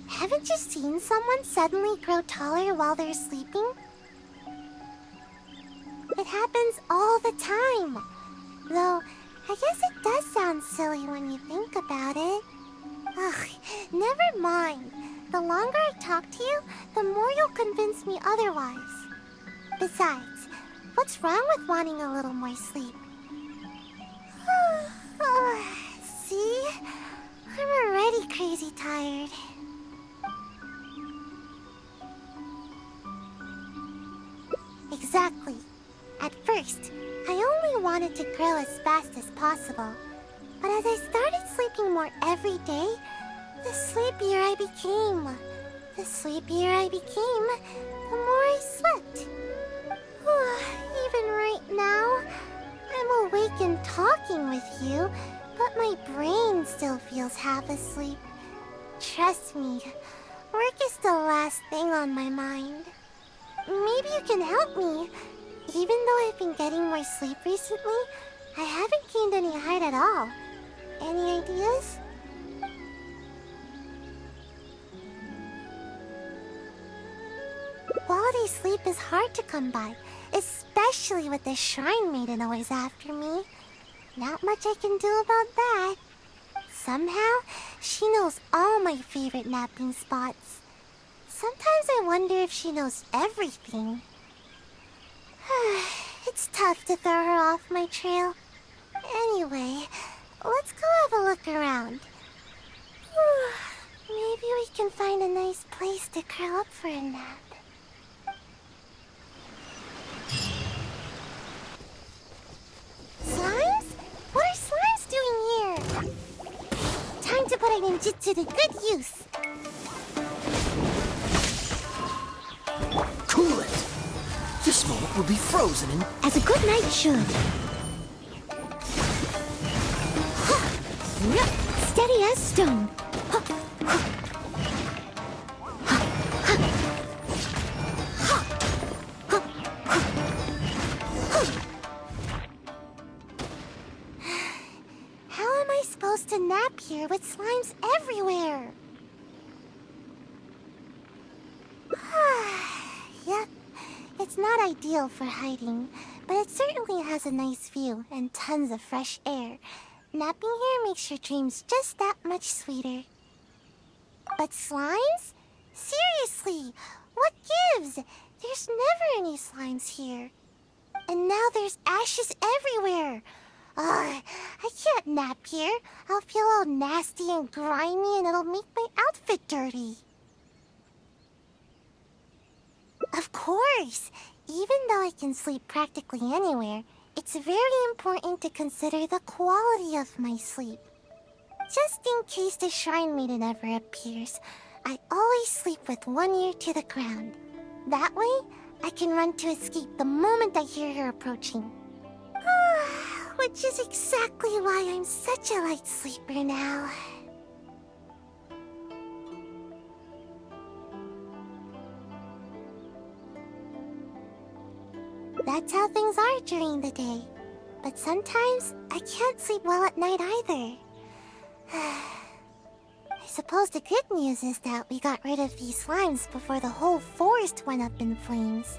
Haven't you seen someone suddenly grow taller while they're sleeping? It happens all the time. Though, I guess it does sound silly when you think about it. Ugh, never mind. The longer I talk to you, the more you'll convince me otherwise. Besides, what's wrong with wanting a little more sleep? See? I'm already crazy tired. Exactly. At first, I only wanted to grow as fast as possible. But as I started sleeping more every day, the sleepier I became. The sleepier I became, the more I slept. Even right now, I'm awake and talking with you, but my brain still feels half asleep. Trust me, work is the last thing on my mind. Maybe you can help me. Even though I've been getting more sleep recently, I haven't gained any height at all. Any ideas? Quality sleep is hard to come by, especially with the Shrine Maiden always after me. Not much I can do about that. Somehow, she knows all my favorite napping spots. Sometimes I wonder if she knows everything. It's tough to throw her off my trail. Anyway, let's go have a look around. Maybe we can find a nice place to curl up for a nap. Slimes? What are slimes doing here? Time to put a ninjutsu to good use. Cool it! This moment will be frozen in... As a good night should. Steady as stone. How am I supposed to nap here with slimes everywhere? Yep. It's not ideal for hiding, but it certainly has a nice view and tons of fresh air. Napping here makes your dreams just that much sweeter. But slimes? Seriously, what gives? There's never any slimes here. And now there's ashes everywhere. Ugh, I can't nap here. I'll feel all nasty and grimy and it'll make my outfit dirty. Of course! Even though I can sleep practically anywhere, it's very important to consider the quality of my sleep. Just in case the Shrine Maiden ever appears, I always sleep with one ear to the ground. That way, I can run to escape the moment I hear her approaching. Which is exactly why I'm such a light sleeper now. That's how things are during the day. But sometimes, I can't sleep well at night either. I suppose the good news is that we got rid of these slimes before the whole forest went up in flames.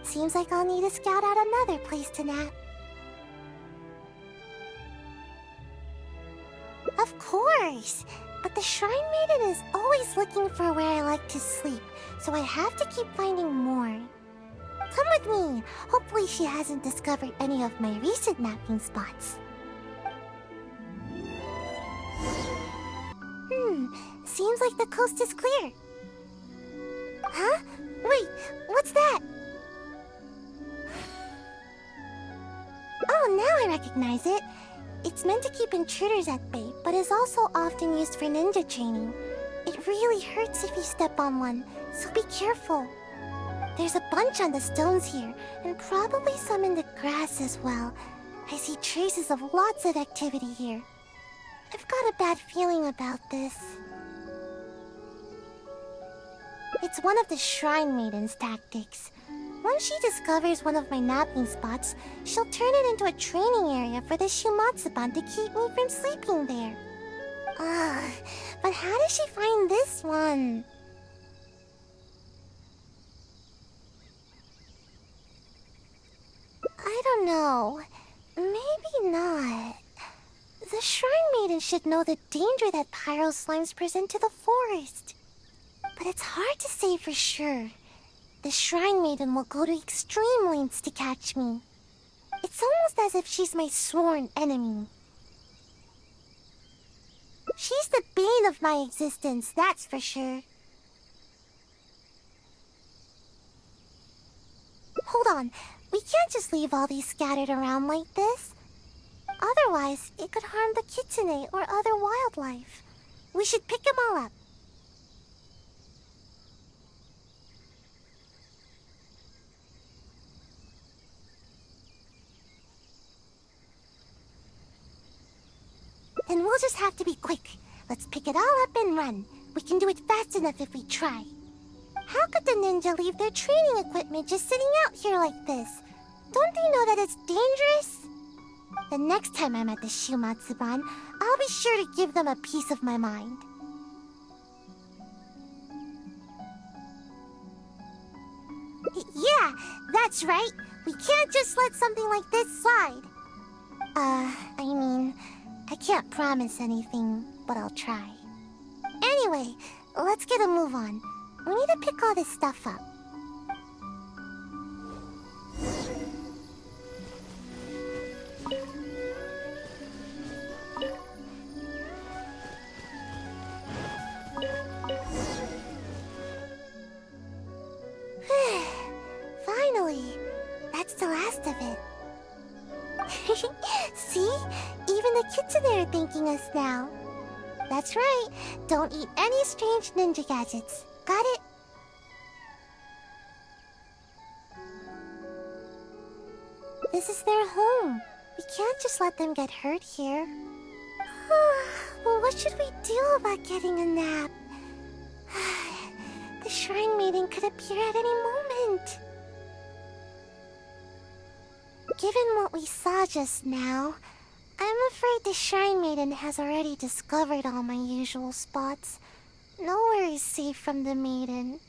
Seems like I'll need to scout out another place to nap. Of course! But the Shrine Maiden is always looking for where I like to sleep, so I have to keep finding more. Come with me! Hopefully she hasn't discovered any of my recent napping spots. Seems like the coast is clear. Huh? Wait, what's that? Oh, now I recognize it. It's meant to keep intruders at bay, but is also often used for ninja training. It really hurts if you step on one, so be careful. There's a bunch on the stones here, and probably some in the grass as well. I see traces of lots of activity here. I've got a bad feeling about this. It's one of the Shrine Maiden's tactics. Once she discovers one of my napping spots, she'll turn it into a training area for the Shumatsuban to keep me from sleeping there. But how did she find this one? I don't know. Maybe not. The Shrine Maiden should know the danger that pyro slimes present to the forest. But it's hard to say for sure. The Shrine Maiden will go to extreme lengths to catch me. It's almost as if she's my sworn enemy. She's the bane of my existence, that's for sure. Hold on, we can't just leave all these scattered around like this. Otherwise, it could harm the kitsune or other wildlife. We should pick them all up. Then we'll just have to be quick. Let's pick it all up and run. We can do it fast enough if we try. How could the ninja leave their training equipment just sitting out here like this? Don't they know that it's dangerous? The next time I'm at the Shumatsuban, I'll be sure to give them a piece of my mind. Yeah, that's right. We can't just let something like this slide. I can't promise anything, but I'll try. Anyway, let's get a move on. We need to pick all this stuff up. Finally, that's the last of it. See? Even the kitsune are thanking us now. That's right. Don't eat any strange ninja gadgets. Got it? This is their home. We can't just let them get hurt here. Well, what should we do about getting a nap? The Shrine Maiden could appear at any moment. Given what we saw just now, I'm afraid the Shrine Maiden has already discovered all my usual spots. Nowhere is safe from the Maiden.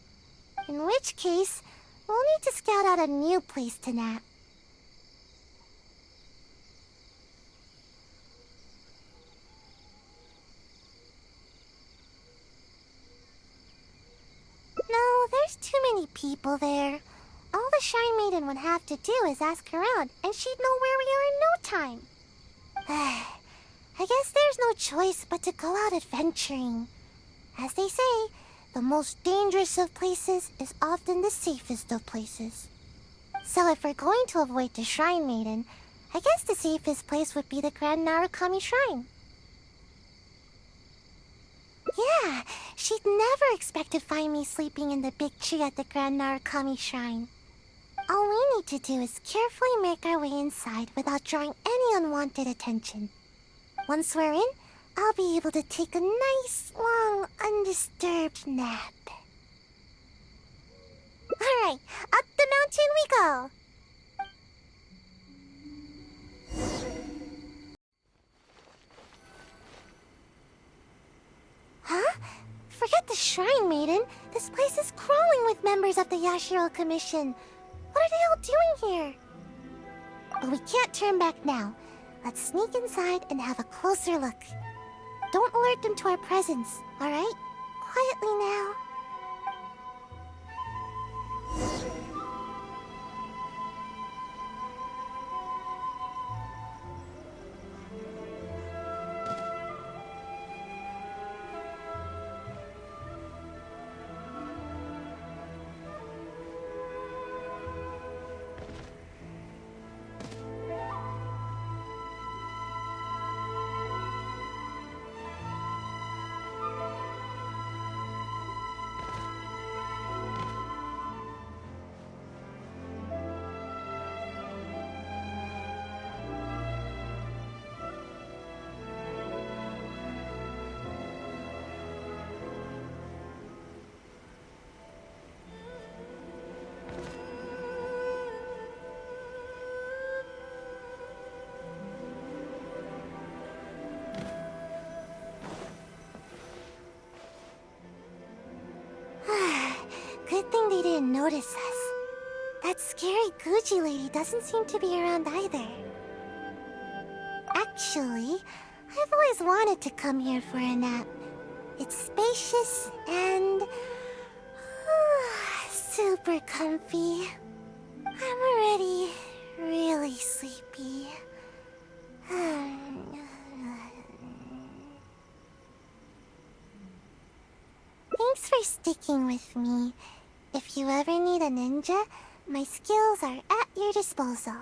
In which case, we'll need to scout out a new place to nap. No, there's too many people there. All the Shrine Maiden would have to do is ask around, and she'd know where we are in no time. I guess there's no choice but to go out adventuring. As they say, The most dangerous of places is often the safest of places. So if we're going to avoid the Shrine Maiden, I guess the safest place would be the Grand Narukami Shrine. Yeah, she'd never expect to find me sleeping in the big tree at the Grand Narukami Shrine. All we need to do is carefully make our way inside without drawing any unwanted attention. Once we're in, I'll be able to take a nice, long, undisturbed nap. Alright, up the mountain we go! Huh? Forget the Shrine Maiden. This place is crawling with members of the Yashiro Commission. What are they all doing here? But we can't turn back now. Let's sneak inside and have a closer look. Don't alert them to our presence, alright? Quietly now. Good thing they didn't notice us. That scary Gucci lady doesn't seem to be around either. Actually, I've always wanted to come here for a nap. It's spacious and... super comfy. I'm already really sleepy. Thanks for sticking with me. If you ever need a ninja, my skills are at your disposal.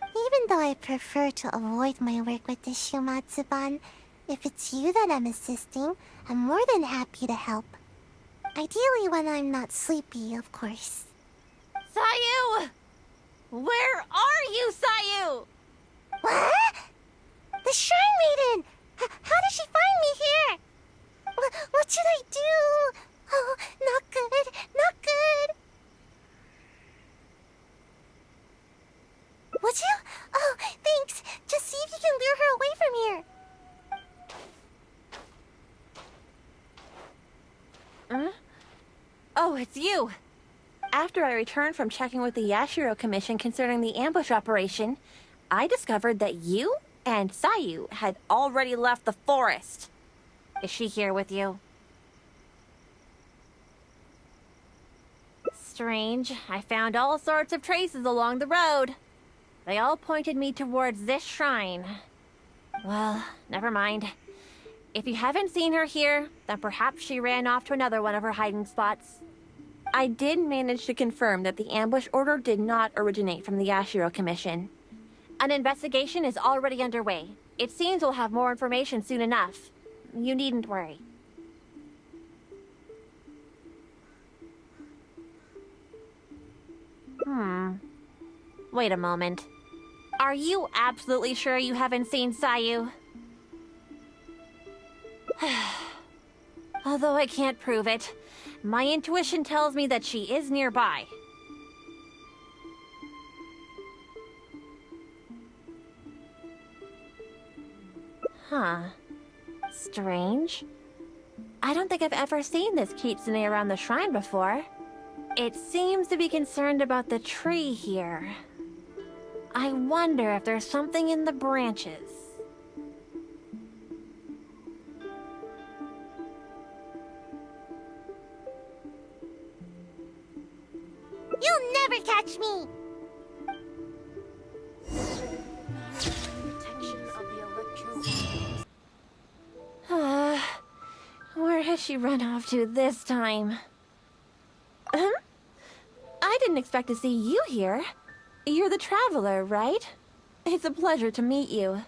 Even though I prefer to avoid my work with the Shumatsuban, if it's you that I'm assisting, I'm more than happy to help. Ideally when I'm not sleepy, of course. Sayu! Where are you, Sayu? What? The Shrine Maiden! How did she find me here? What should I do? Oh, not good, not good. Would you? Oh, thanks. Just see if you can lure her away from here. Huh? Oh, it's you. After I returned from checking with the Yashiro Commission concerning the ambush operation, I discovered that you and Sayu had already left the forest. Is she here with you? Strange. I found all sorts of traces along the road. They all pointed me towards this shrine. Well, never mind. If you haven't seen her here, then perhaps she ran off to another one of her hiding spots. I did manage to confirm that the ambush order did not originate from the Yashiro Commission. An investigation is already underway. It seems we'll have more information soon enough. You needn't worry. Wait a moment. Are you absolutely sure you haven't seen Sayu? Although I can't prove it, my intuition tells me that she is nearby. Huh. Strange. I don't think I've ever seen this kitsune around the shrine before. It seems to be concerned about the tree here. I wonder if there's something in the branches. You'll never catch me! We're has she run off to this time? I didn't expect to see you here. You're the traveler, right? It's a pleasure to meet you.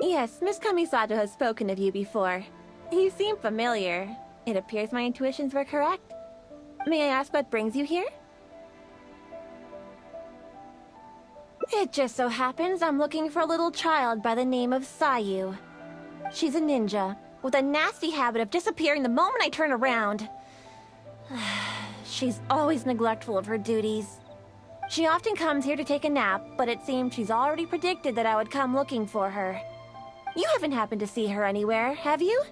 Yes, Miss Kamisato has spoken of you before. You seem familiar. It appears my intuitions were correct. May I ask what brings you here? It just so happens I'm looking for a little child by the name of Sayu. She's a ninja, with a nasty habit of disappearing the moment I turn around. She's always neglectful of her duties. She often comes here to take a nap, but it seems she's already predicted that I would come looking for her. You haven't happened to see her anywhere, have you?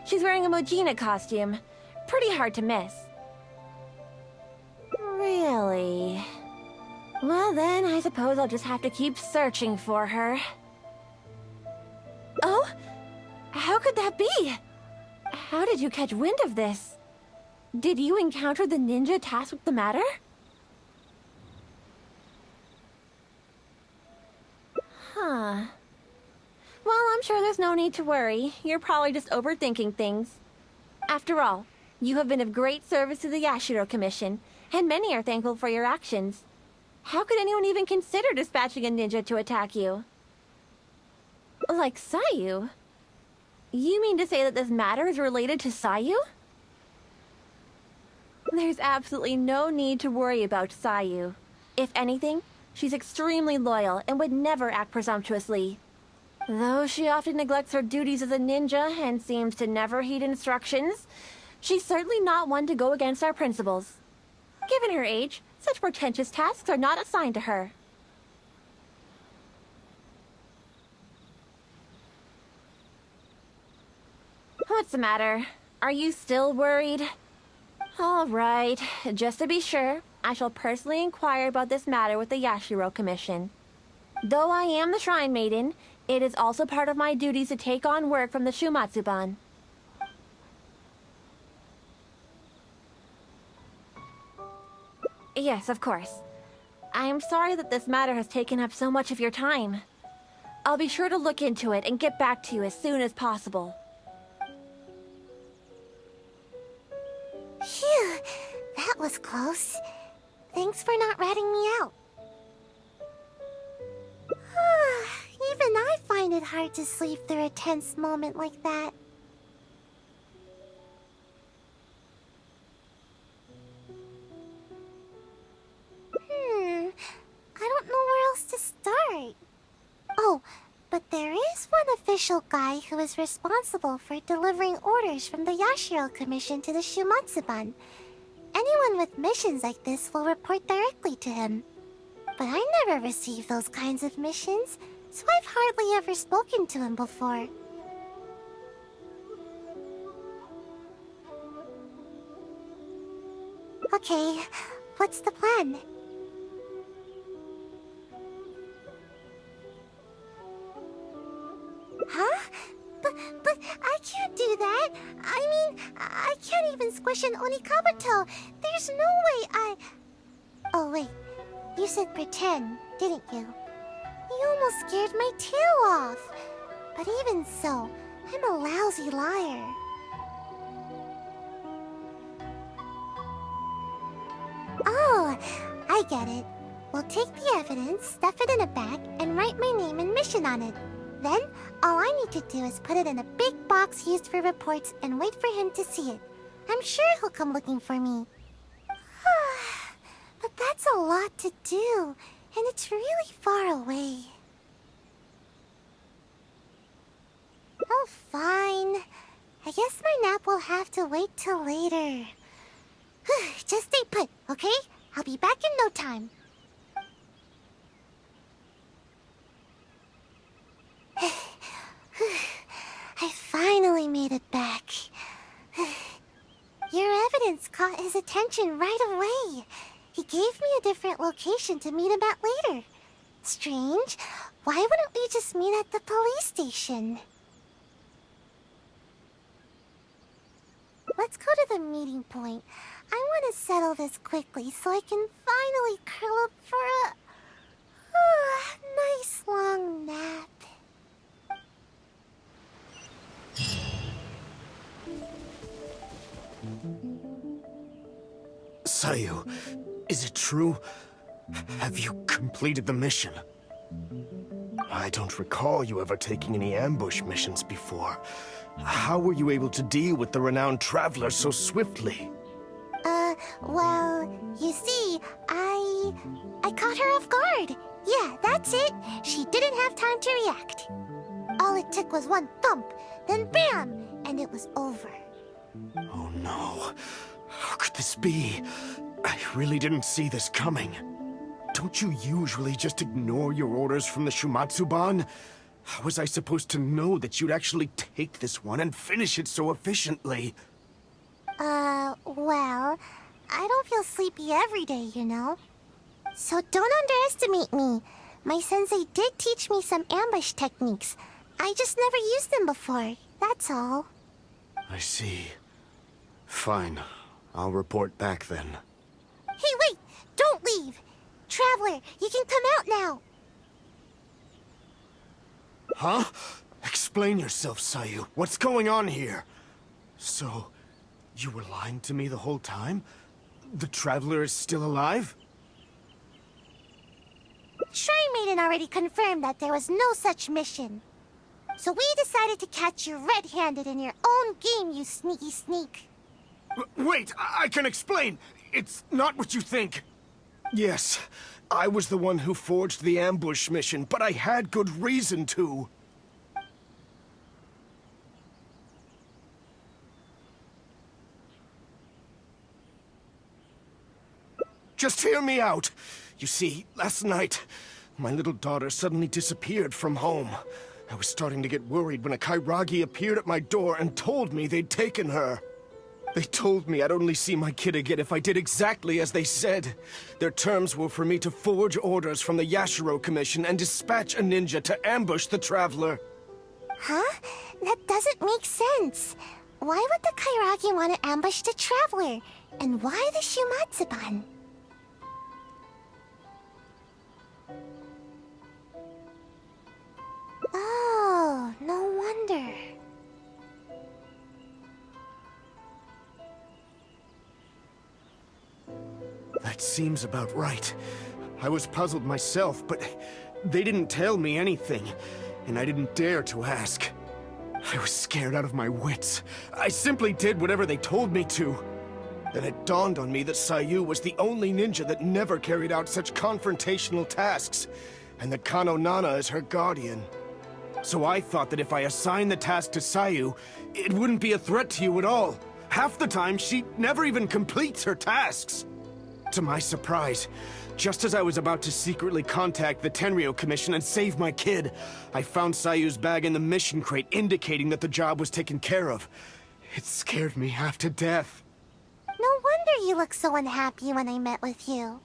She's wearing a Mojina costume. Pretty hard to miss. Really? Well then, I suppose I'll just have to keep searching for her. Oh? How could that be? How did you catch wind of this? Did you encounter the ninja tasked with the matter? Huh. Well, I'm sure there's no need to worry. You're probably just overthinking things. After all, you have been of great service to the Yashiro Commission, and many are thankful for your actions. How could anyone even consider dispatching a ninja to attack you? Like Sayu? You mean to say that this matter is related to Sayu? There's absolutely no need to worry about Sayu. If anything, she's extremely loyal and would never act presumptuously. Though she often neglects her duties as a ninja and seems to never heed instructions, she's certainly not one to go against our principles. Given her age, such pretentious tasks are not assigned to her. What's the matter? Are you still worried? All right, just to be sure, I shall personally inquire about this matter with the Yashiro Commission. Though I am the Shrine Maiden, it is also part of my duties to take on work from the Shumatsuban. Yes, of course. I am sorry that this matter has taken up so much of your time. I'll be sure to look into it and get back to you as soon as possible. Phew, that was close. Thanks for not ratting me out. Even I find it hard to sleep through a tense moment like that. I don't know where else to start. Oh, but there is one official guy who is responsible for delivering orders from the Yashiro Commission to the Shumatsuban. Anyone with missions like this will report directly to him. But I never received those kinds of missions, so I've hardly ever spoken to him before. Okay, what's the plan? Huh? But I can't do that. I mean, I can't even squish an Onikabuto. There's no way Oh, wait. You said pretend, didn't you? You almost scared my tail off. But even so, I'm a lousy liar. Oh, I get it. We'll take the evidence, stuff it in a bag, and write my name and mission on it. Then, all I need to do is put it in a big box used for reports and wait for him to see it. I'm sure he'll come looking for me. But that's a lot to do, and it's really far away. Oh, fine. I guess my nap will have to wait till later. Just stay put, okay? I'll be back in no time. I finally made it back. Your evidence caught his attention right away. He gave me a different location to meet him at later. Strange. Why wouldn't we just meet at the police station? Let's go to the meeting point. I want to settle this quickly so I can finally curl up for a nice long nap. Sayu, is it true? Have you completed the mission? I don't recall you ever taking any ambush missions before. How were you able to deal with the renowned traveler so swiftly? Well, you see, I caught her off guard. Yeah, that's it. She didn't have time to react. All it took was one thump, then bam, and it was over. Oh no. How could this be? I really didn't see this coming. Don't you usually just ignore your orders from the Shumatsuban? How was I supposed to know that you'd actually take this one and finish it so efficiently? Well, I don't feel sleepy every day, you know. So don't underestimate me. My sensei did teach me some ambush techniques. I just never used them before, that's all. I see. Fine. I'll report back then. Hey, wait! Don't leave! Traveler, you can come out now! Huh? Explain yourself, Sayu. What's going on here? So, you were lying to me the whole time? The Traveler is still alive? Shrine Maiden already confirmed that there was no such mission. So we decided to catch you red-handed in your own game, you sneaky sneak. Wait, I can explain! It's not what you think. Yes, I was the one who forged the ambush mission, but I had good reason to. Just hear me out. You see, last night, my little daughter suddenly disappeared from home. I was starting to get worried when a Kairagi appeared at my door and told me they'd taken her. They told me I'd only see my kid again if I did exactly as they said. Their terms were for me to forge orders from the Yashiro Commission and dispatch a ninja to ambush the Traveler. Huh? That doesn't make sense. Why would the Kairagi want to ambush the Traveler? And why the Shumatsuban? Oh, no wonder. That seems about right. I was puzzled myself, but they didn't tell me anything, and I didn't dare to ask. I was scared out of my wits. I simply did whatever they told me to. Then it dawned on me that Sayu was the only ninja that never carried out such confrontational tasks, and that Kano Nana is her guardian. So I thought that if I assigned the task to Sayu, it wouldn't be a threat to you at all. Half the time, she never even completes her tasks. To my surprise, just as I was about to secretly contact the Tenryo Commission and save my kid, I found Sayu's bag in the mission crate indicating that the job was taken care of. It scared me half to death. No wonder you looked so unhappy when I met with you.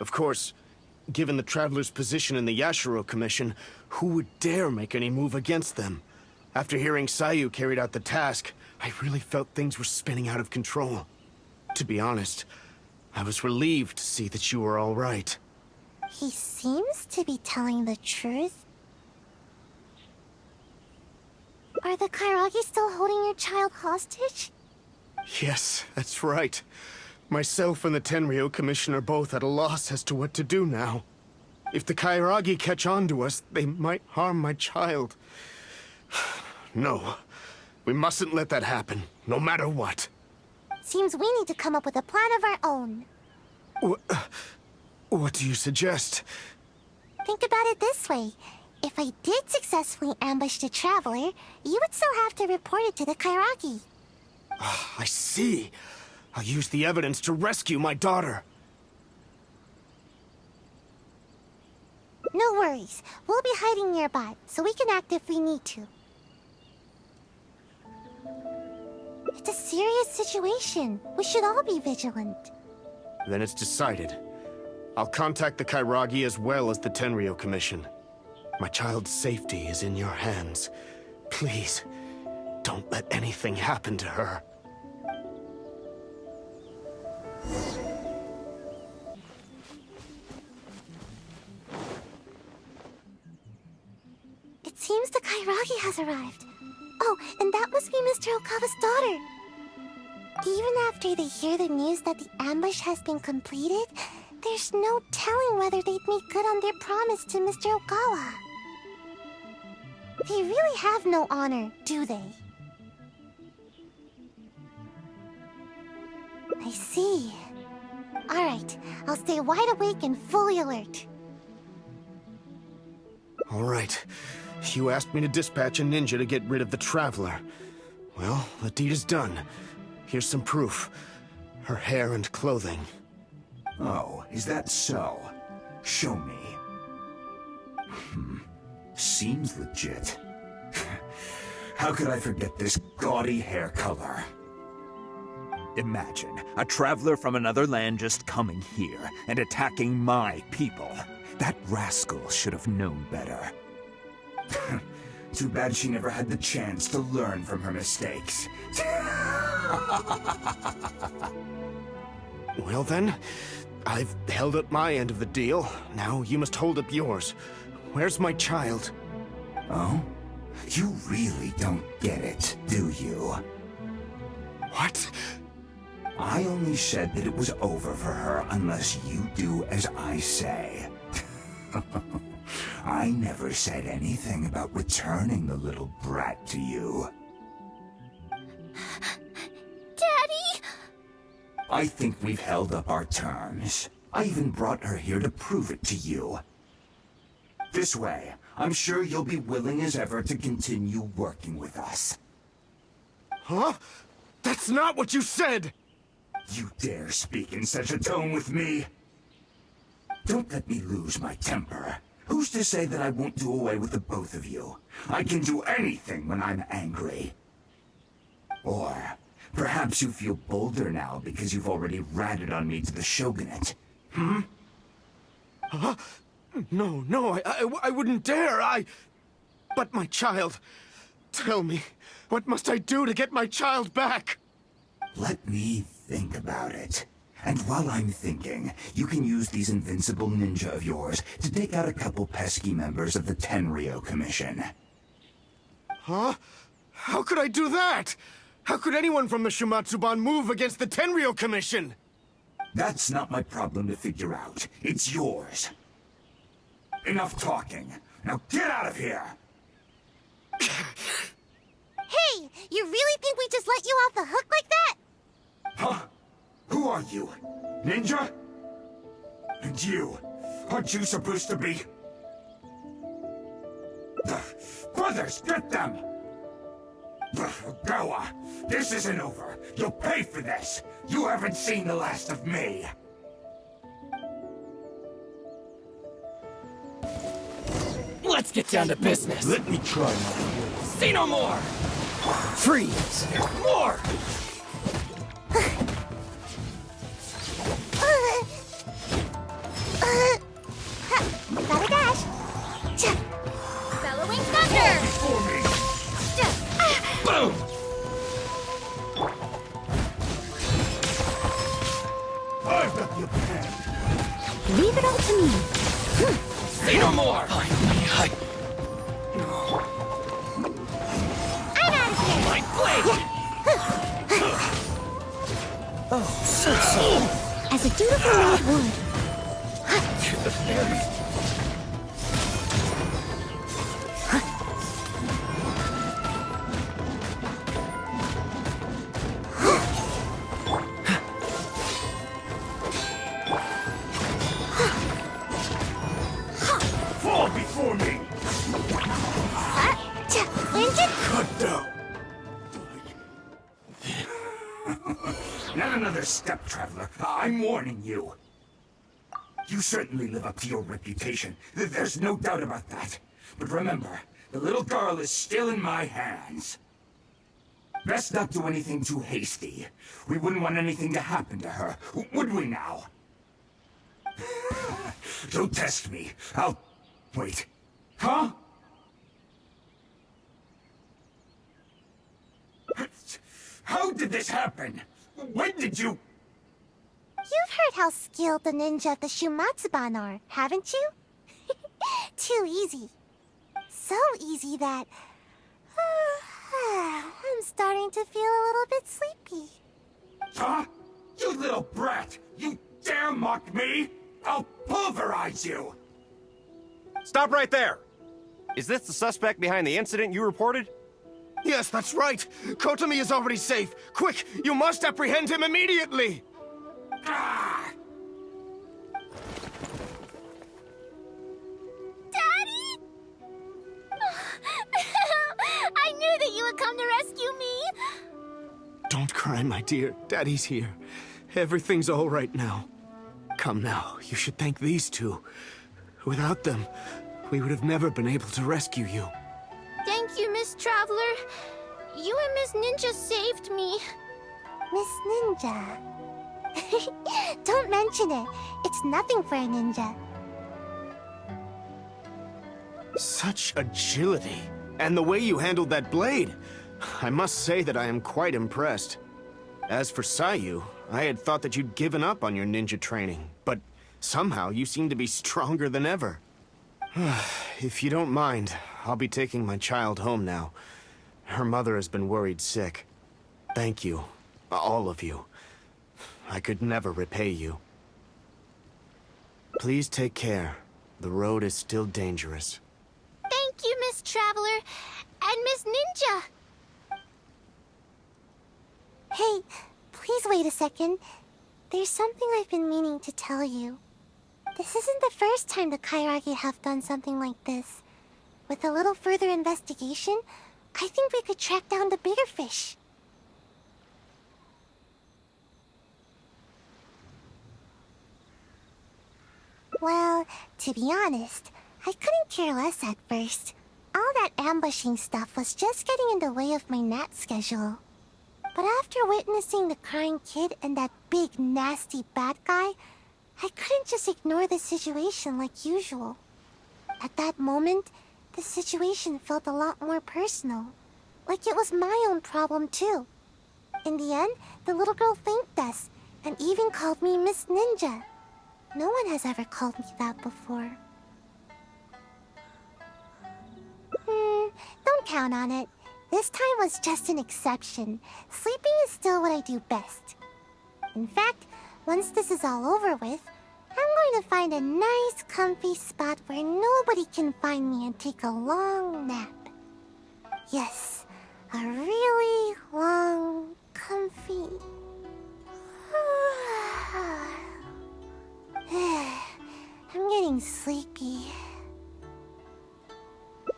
Of course, given the Traveler's position in the Yashiro Commission, who would dare make any move against them? After hearing Sayu carried out the task, I really felt things were spinning out of control. To be honest, I was relieved to see that you were all right. He seems to be telling the truth. Are the Kairagi still holding your child hostage? Yes, that's right. Myself and the Tenryo Commission are both at a loss as to what to do now. If the Kairagi catch on to us, they might harm my child. No, we mustn't let that happen, no matter what. Seems we need to come up with a plan of our own. What do you suggest? Think about it this way. If I did successfully ambush the Traveler, you would still have to report it to the Kairagi. I see. I'll use the evidence to rescue my daughter. No worries. We'll be hiding nearby, so we can act if we need to. It's a serious situation. We should all be vigilant. Then it's decided. I'll contact the Kairagi as well as the Tenryo Commission. My child's safety is in your hands. Please, don't let anything happen to her. It seems the Kairagi has arrived. Oh, and that must be Mr. Okawa's daughter. Even after they hear the news that the ambush has been completed, there's no telling whether they'd make good on their promise to Mr. Okawa. They really have no honor, do they? I see. Alright, I'll stay wide awake and fully alert. Alright. You asked me to dispatch a ninja to get rid of the Traveler. Well, the deed is done. Here's some proof. Her hair and clothing. Oh, is that so? Show me. Seems legit. How could I forget this gaudy hair color? Imagine a traveler from another land just coming here and attacking my people. That rascal should have known better. Too bad she never had the chance to learn from her mistakes. Well then, I've held up my end of the deal. Now you must hold up yours. Where's my child? Oh? You really don't get it, do you? What? I only said that it was over for her unless you do as I say. I never said anything about returning the little brat to you. Daddy! I think we've held up our terms. I even brought her here to prove it to you. This way, I'm sure you'll be willing as ever to continue working with us. Huh? That's not what you said! You dare speak in such a tone with me? Don't let me lose my temper. Who's to say that I won't do away with the both of you? I can do anything when I'm angry. Or perhaps you feel bolder now because you've already ratted on me to the Shogunate. Huh? No, I wouldn't dare, But my child... Tell me, what must I do to get my child back? Let me think about it. And while I'm thinking, you can use these invincible ninja of yours to take out a couple pesky members of the Tenryo Commission. Huh? How could I do that? How could anyone from the Shumatsuban move against the Tenryo Commission? That's not my problem to figure out. It's yours. Enough talking. Now get out of here! Hey! You really think we just let you off the hook like that? Huh? Who are you? Ninja? And you? Aren't you supposed to be... Brothers, get them! Gawa, this isn't over. You'll pay for this. You haven't seen the last of me. Let's get down to business. Let me try my... Say no more! Freeze! More! Gotta dash. Bellowing Thunder! For me! Boom! I've got the pen. Leave it all to me. Say no more! Finally, I'm out of here. my blade! Oh, so. As a dutiful maid would. To the fairy. Fall before me! Engine? Cut down! Not another step, Traveler. I'm warning you. You certainly live up to your reputation. There's no doubt about that. But remember, the little girl is still in my hands. Best not do anything too hasty. We wouldn't want anything to happen to her, would we now? Don't test me. I'll... Wait. Huh? How did this happen? When did you... You've heard how skilled the ninja of the Shumatsuban are, haven't you? Too easy. So easy that... I'm starting to feel a little bit sleepy. huh? You little brat! You dare mock me? I'll pulverize you! Stop right there! Is this the suspect behind the incident you reported? Yes, that's right. Kotomi is already safe. Quick, you must apprehend him immediately. Ah! Daddy? I knew that you would come to rescue me. Don't cry, my dear. Daddy's here. Everything's all right now. Come now, you should thank these two. Without them, we would have never been able to rescue you. Thank you, Miss Traveler. You and Miss Ninja saved me. Miss Ninja? Don't mention it. It's nothing for a ninja. Such agility. And the way you handled that blade. I must say that I am quite impressed. As for Sayu, I had thought that you'd given up on your ninja training, but somehow you seem to be stronger than ever. If you don't mind, I'll be taking my child home now. Her mother has been worried sick. Thank you, all of you. I could never repay you. Please take care. The road is still dangerous. Thank you, Miss Traveler. And Miss Ninja. Hey, please wait a second. There's something I've been meaning to tell you. This isn't the first time the Kairagi have done something like this. With a little further investigation, I think we could track down the bigger fish. Well, to be honest, I couldn't care less at first. All that ambushing stuff was just getting in the way of my nat schedule. But after witnessing the crying kid and that big, nasty bad guy, I couldn't just ignore the situation like usual. At that moment, the situation felt a lot more personal. Like it was my own problem too. In the end, the little girl thanked us, and even called me Miss Ninja. No one has ever called me that before. Don't count on it. This time was just an exception. Sleeping is still what I do best. In fact, once this is all over with, I'm going to find a nice, comfy spot where nobody can find me and take a long nap. Yes, a really long, comfy... I'm getting sleepy.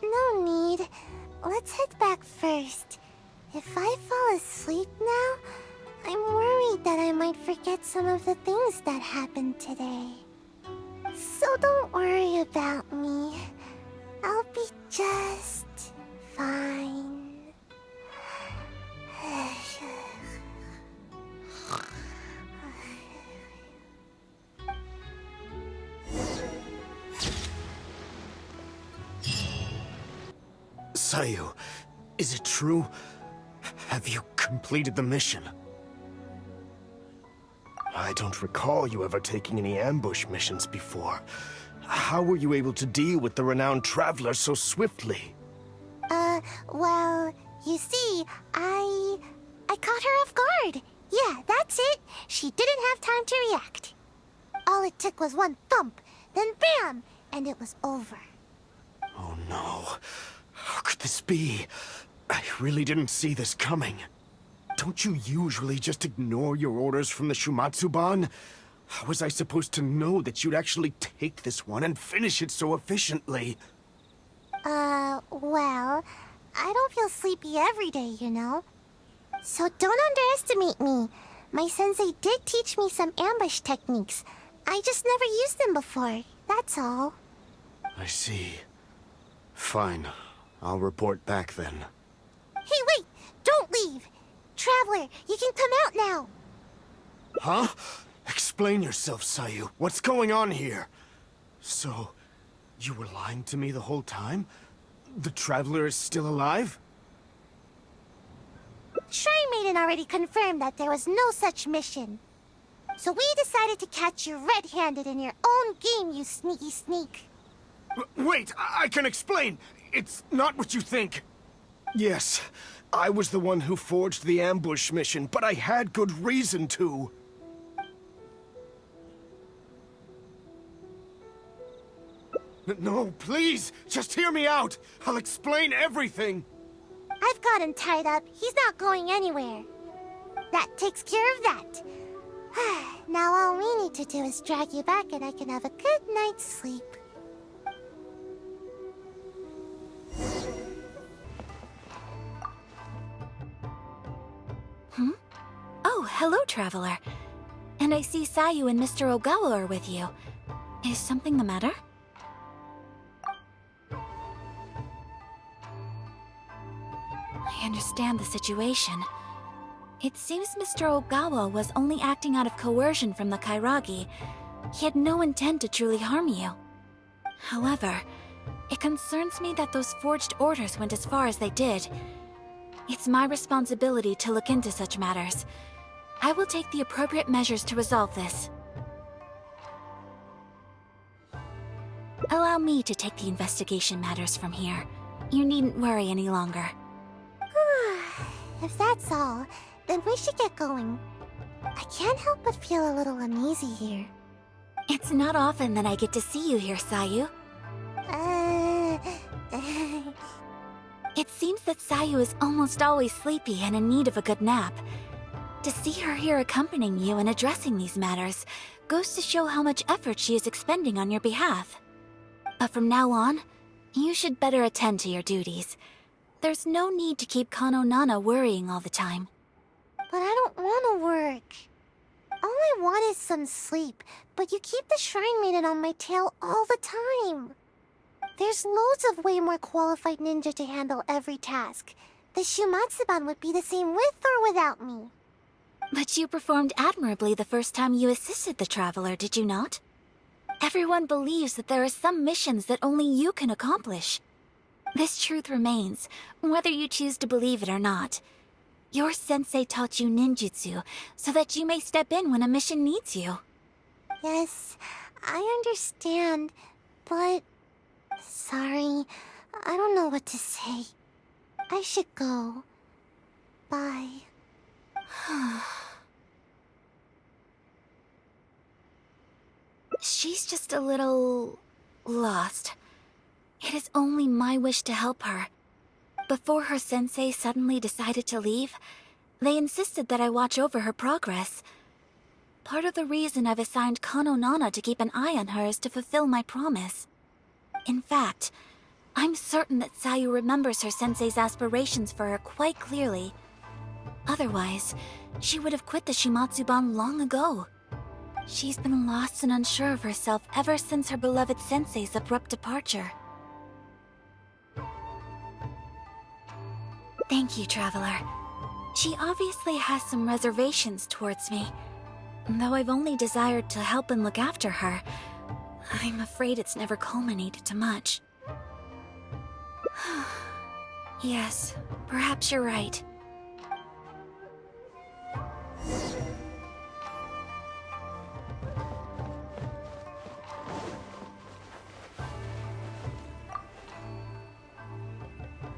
No need. Let's head back first. If I fall asleep now, I'm worried that I might forget some of the things that happened today. So don't worry about me. I'll be just fine. Sayu, is it true? Have you completed the mission? I don't recall you ever taking any ambush missions before. How were you able to deal with the renowned traveler so swiftly? Well, you see, I caught her off guard. Yeah, that's it. She didn't have time to react. All it took was one thump, then bam, and it was over. Oh no. How could this be? I really didn't see this coming. Don't you usually just ignore your orders from the Shumatsuban? How was I supposed to know that you'd actually take this one and finish it so efficiently? Well, I don't feel sleepy every day, you know. So don't underestimate me. My sensei did teach me some ambush techniques. I just never used them before, that's all. I see. Fine. I'll report back then. Hey, wait! Don't leave! Traveler, you can come out now! Huh? Explain yourself, Sayu. What's going on here? So, you were lying to me the whole time? The Traveler is still alive? Shrine Maiden already confirmed that there was no such mission. So we decided to catch you red-handed in your own game, you sneaky sneak. Wait, I can explain! It's not what you think! Yes, I was the one who forged the ambush mission, but I had good reason to. No, please, just hear me out. I'll explain everything. I've got him tied up. He's not going anywhere. That takes care of that. Now all we need to do is drag you back and I can have a good night's sleep. Oh, hello, Traveler. And I see Sayu and Mr. Ogawa are with you. Is something the matter? I understand the situation. It seems Mr. Ogawa was only acting out of coercion from the Kairagi. He had no intent to truly harm you. However, it concerns me that those forged orders went as far as they did. It's my responsibility to look into such matters. I will take the appropriate measures to resolve this. Allow me to take the investigation matters from here. You needn't worry any longer. If that's all, then we should get going. I can't help but feel a little uneasy here. It's not often that I get to see you here, Sayu. It seems that Sayu is almost always sleepy and in need of a good nap. To see her here accompanying you and addressing these matters goes to show how much effort she is expending on your behalf. But from now on, you should better attend to your duties. There's no need to keep Kano Nana worrying all the time. But I don't want to work. All I want is some sleep, but you keep the Shrine Maiden on my tail all the time. There's loads of way more qualified ninja to handle every task. The Shumatsuban would be the same with or without me. But you performed admirably the first time you assisted the Traveler, did you not? Everyone believes that there are some missions that only you can accomplish. This truth remains, whether you choose to believe it or not. Your sensei taught you ninjutsu so that you may step in when a mission needs you. Yes, I understand, but... Sorry, I don't know what to say. I should go. Bye. She's just a little... lost. It is only my wish to help her. Before her sensei suddenly decided to leave, they insisted that I watch over her progress. Part of the reason I've assigned Kano Nana to keep an eye on her is to fulfill my promise. In fact, I'm certain that Sayu remembers her sensei's aspirations for her quite clearly. Otherwise, she would have quit the Shimatsuban long ago. She's been lost and unsure of herself ever since her beloved sensei's abrupt departure. Thank you, Traveler. She obviously has some reservations towards me. Though I've only desired to help and look after her, I'm afraid it's never culminated to much. Yes, perhaps you're right.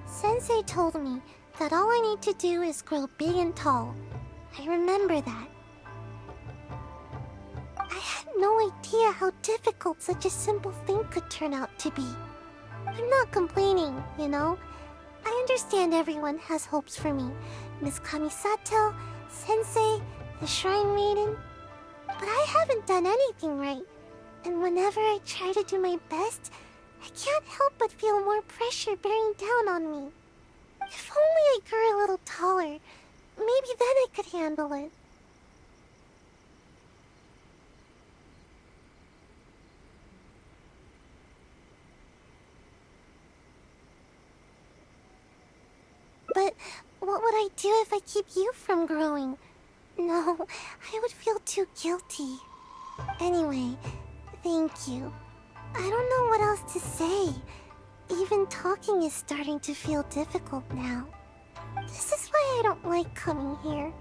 Sensei told me that all I need to do is grow big and tall. I remember that. I had no idea how difficult such a simple thing could turn out to be. I'm not complaining, you know? I understand everyone has hopes for me. Miss Kamisato, Sensei, the Shrine Maiden. But I haven't done anything right. And whenever I try to do my best, I can't help but feel more pressure bearing down on me. If only I grew a little taller, maybe then I could handle it. But what would I do if I keep you from growing? No, I would feel too guilty. Anyway, thank you. I don't know what else to say. Even talking is starting to feel difficult now. This is why I don't like coming here.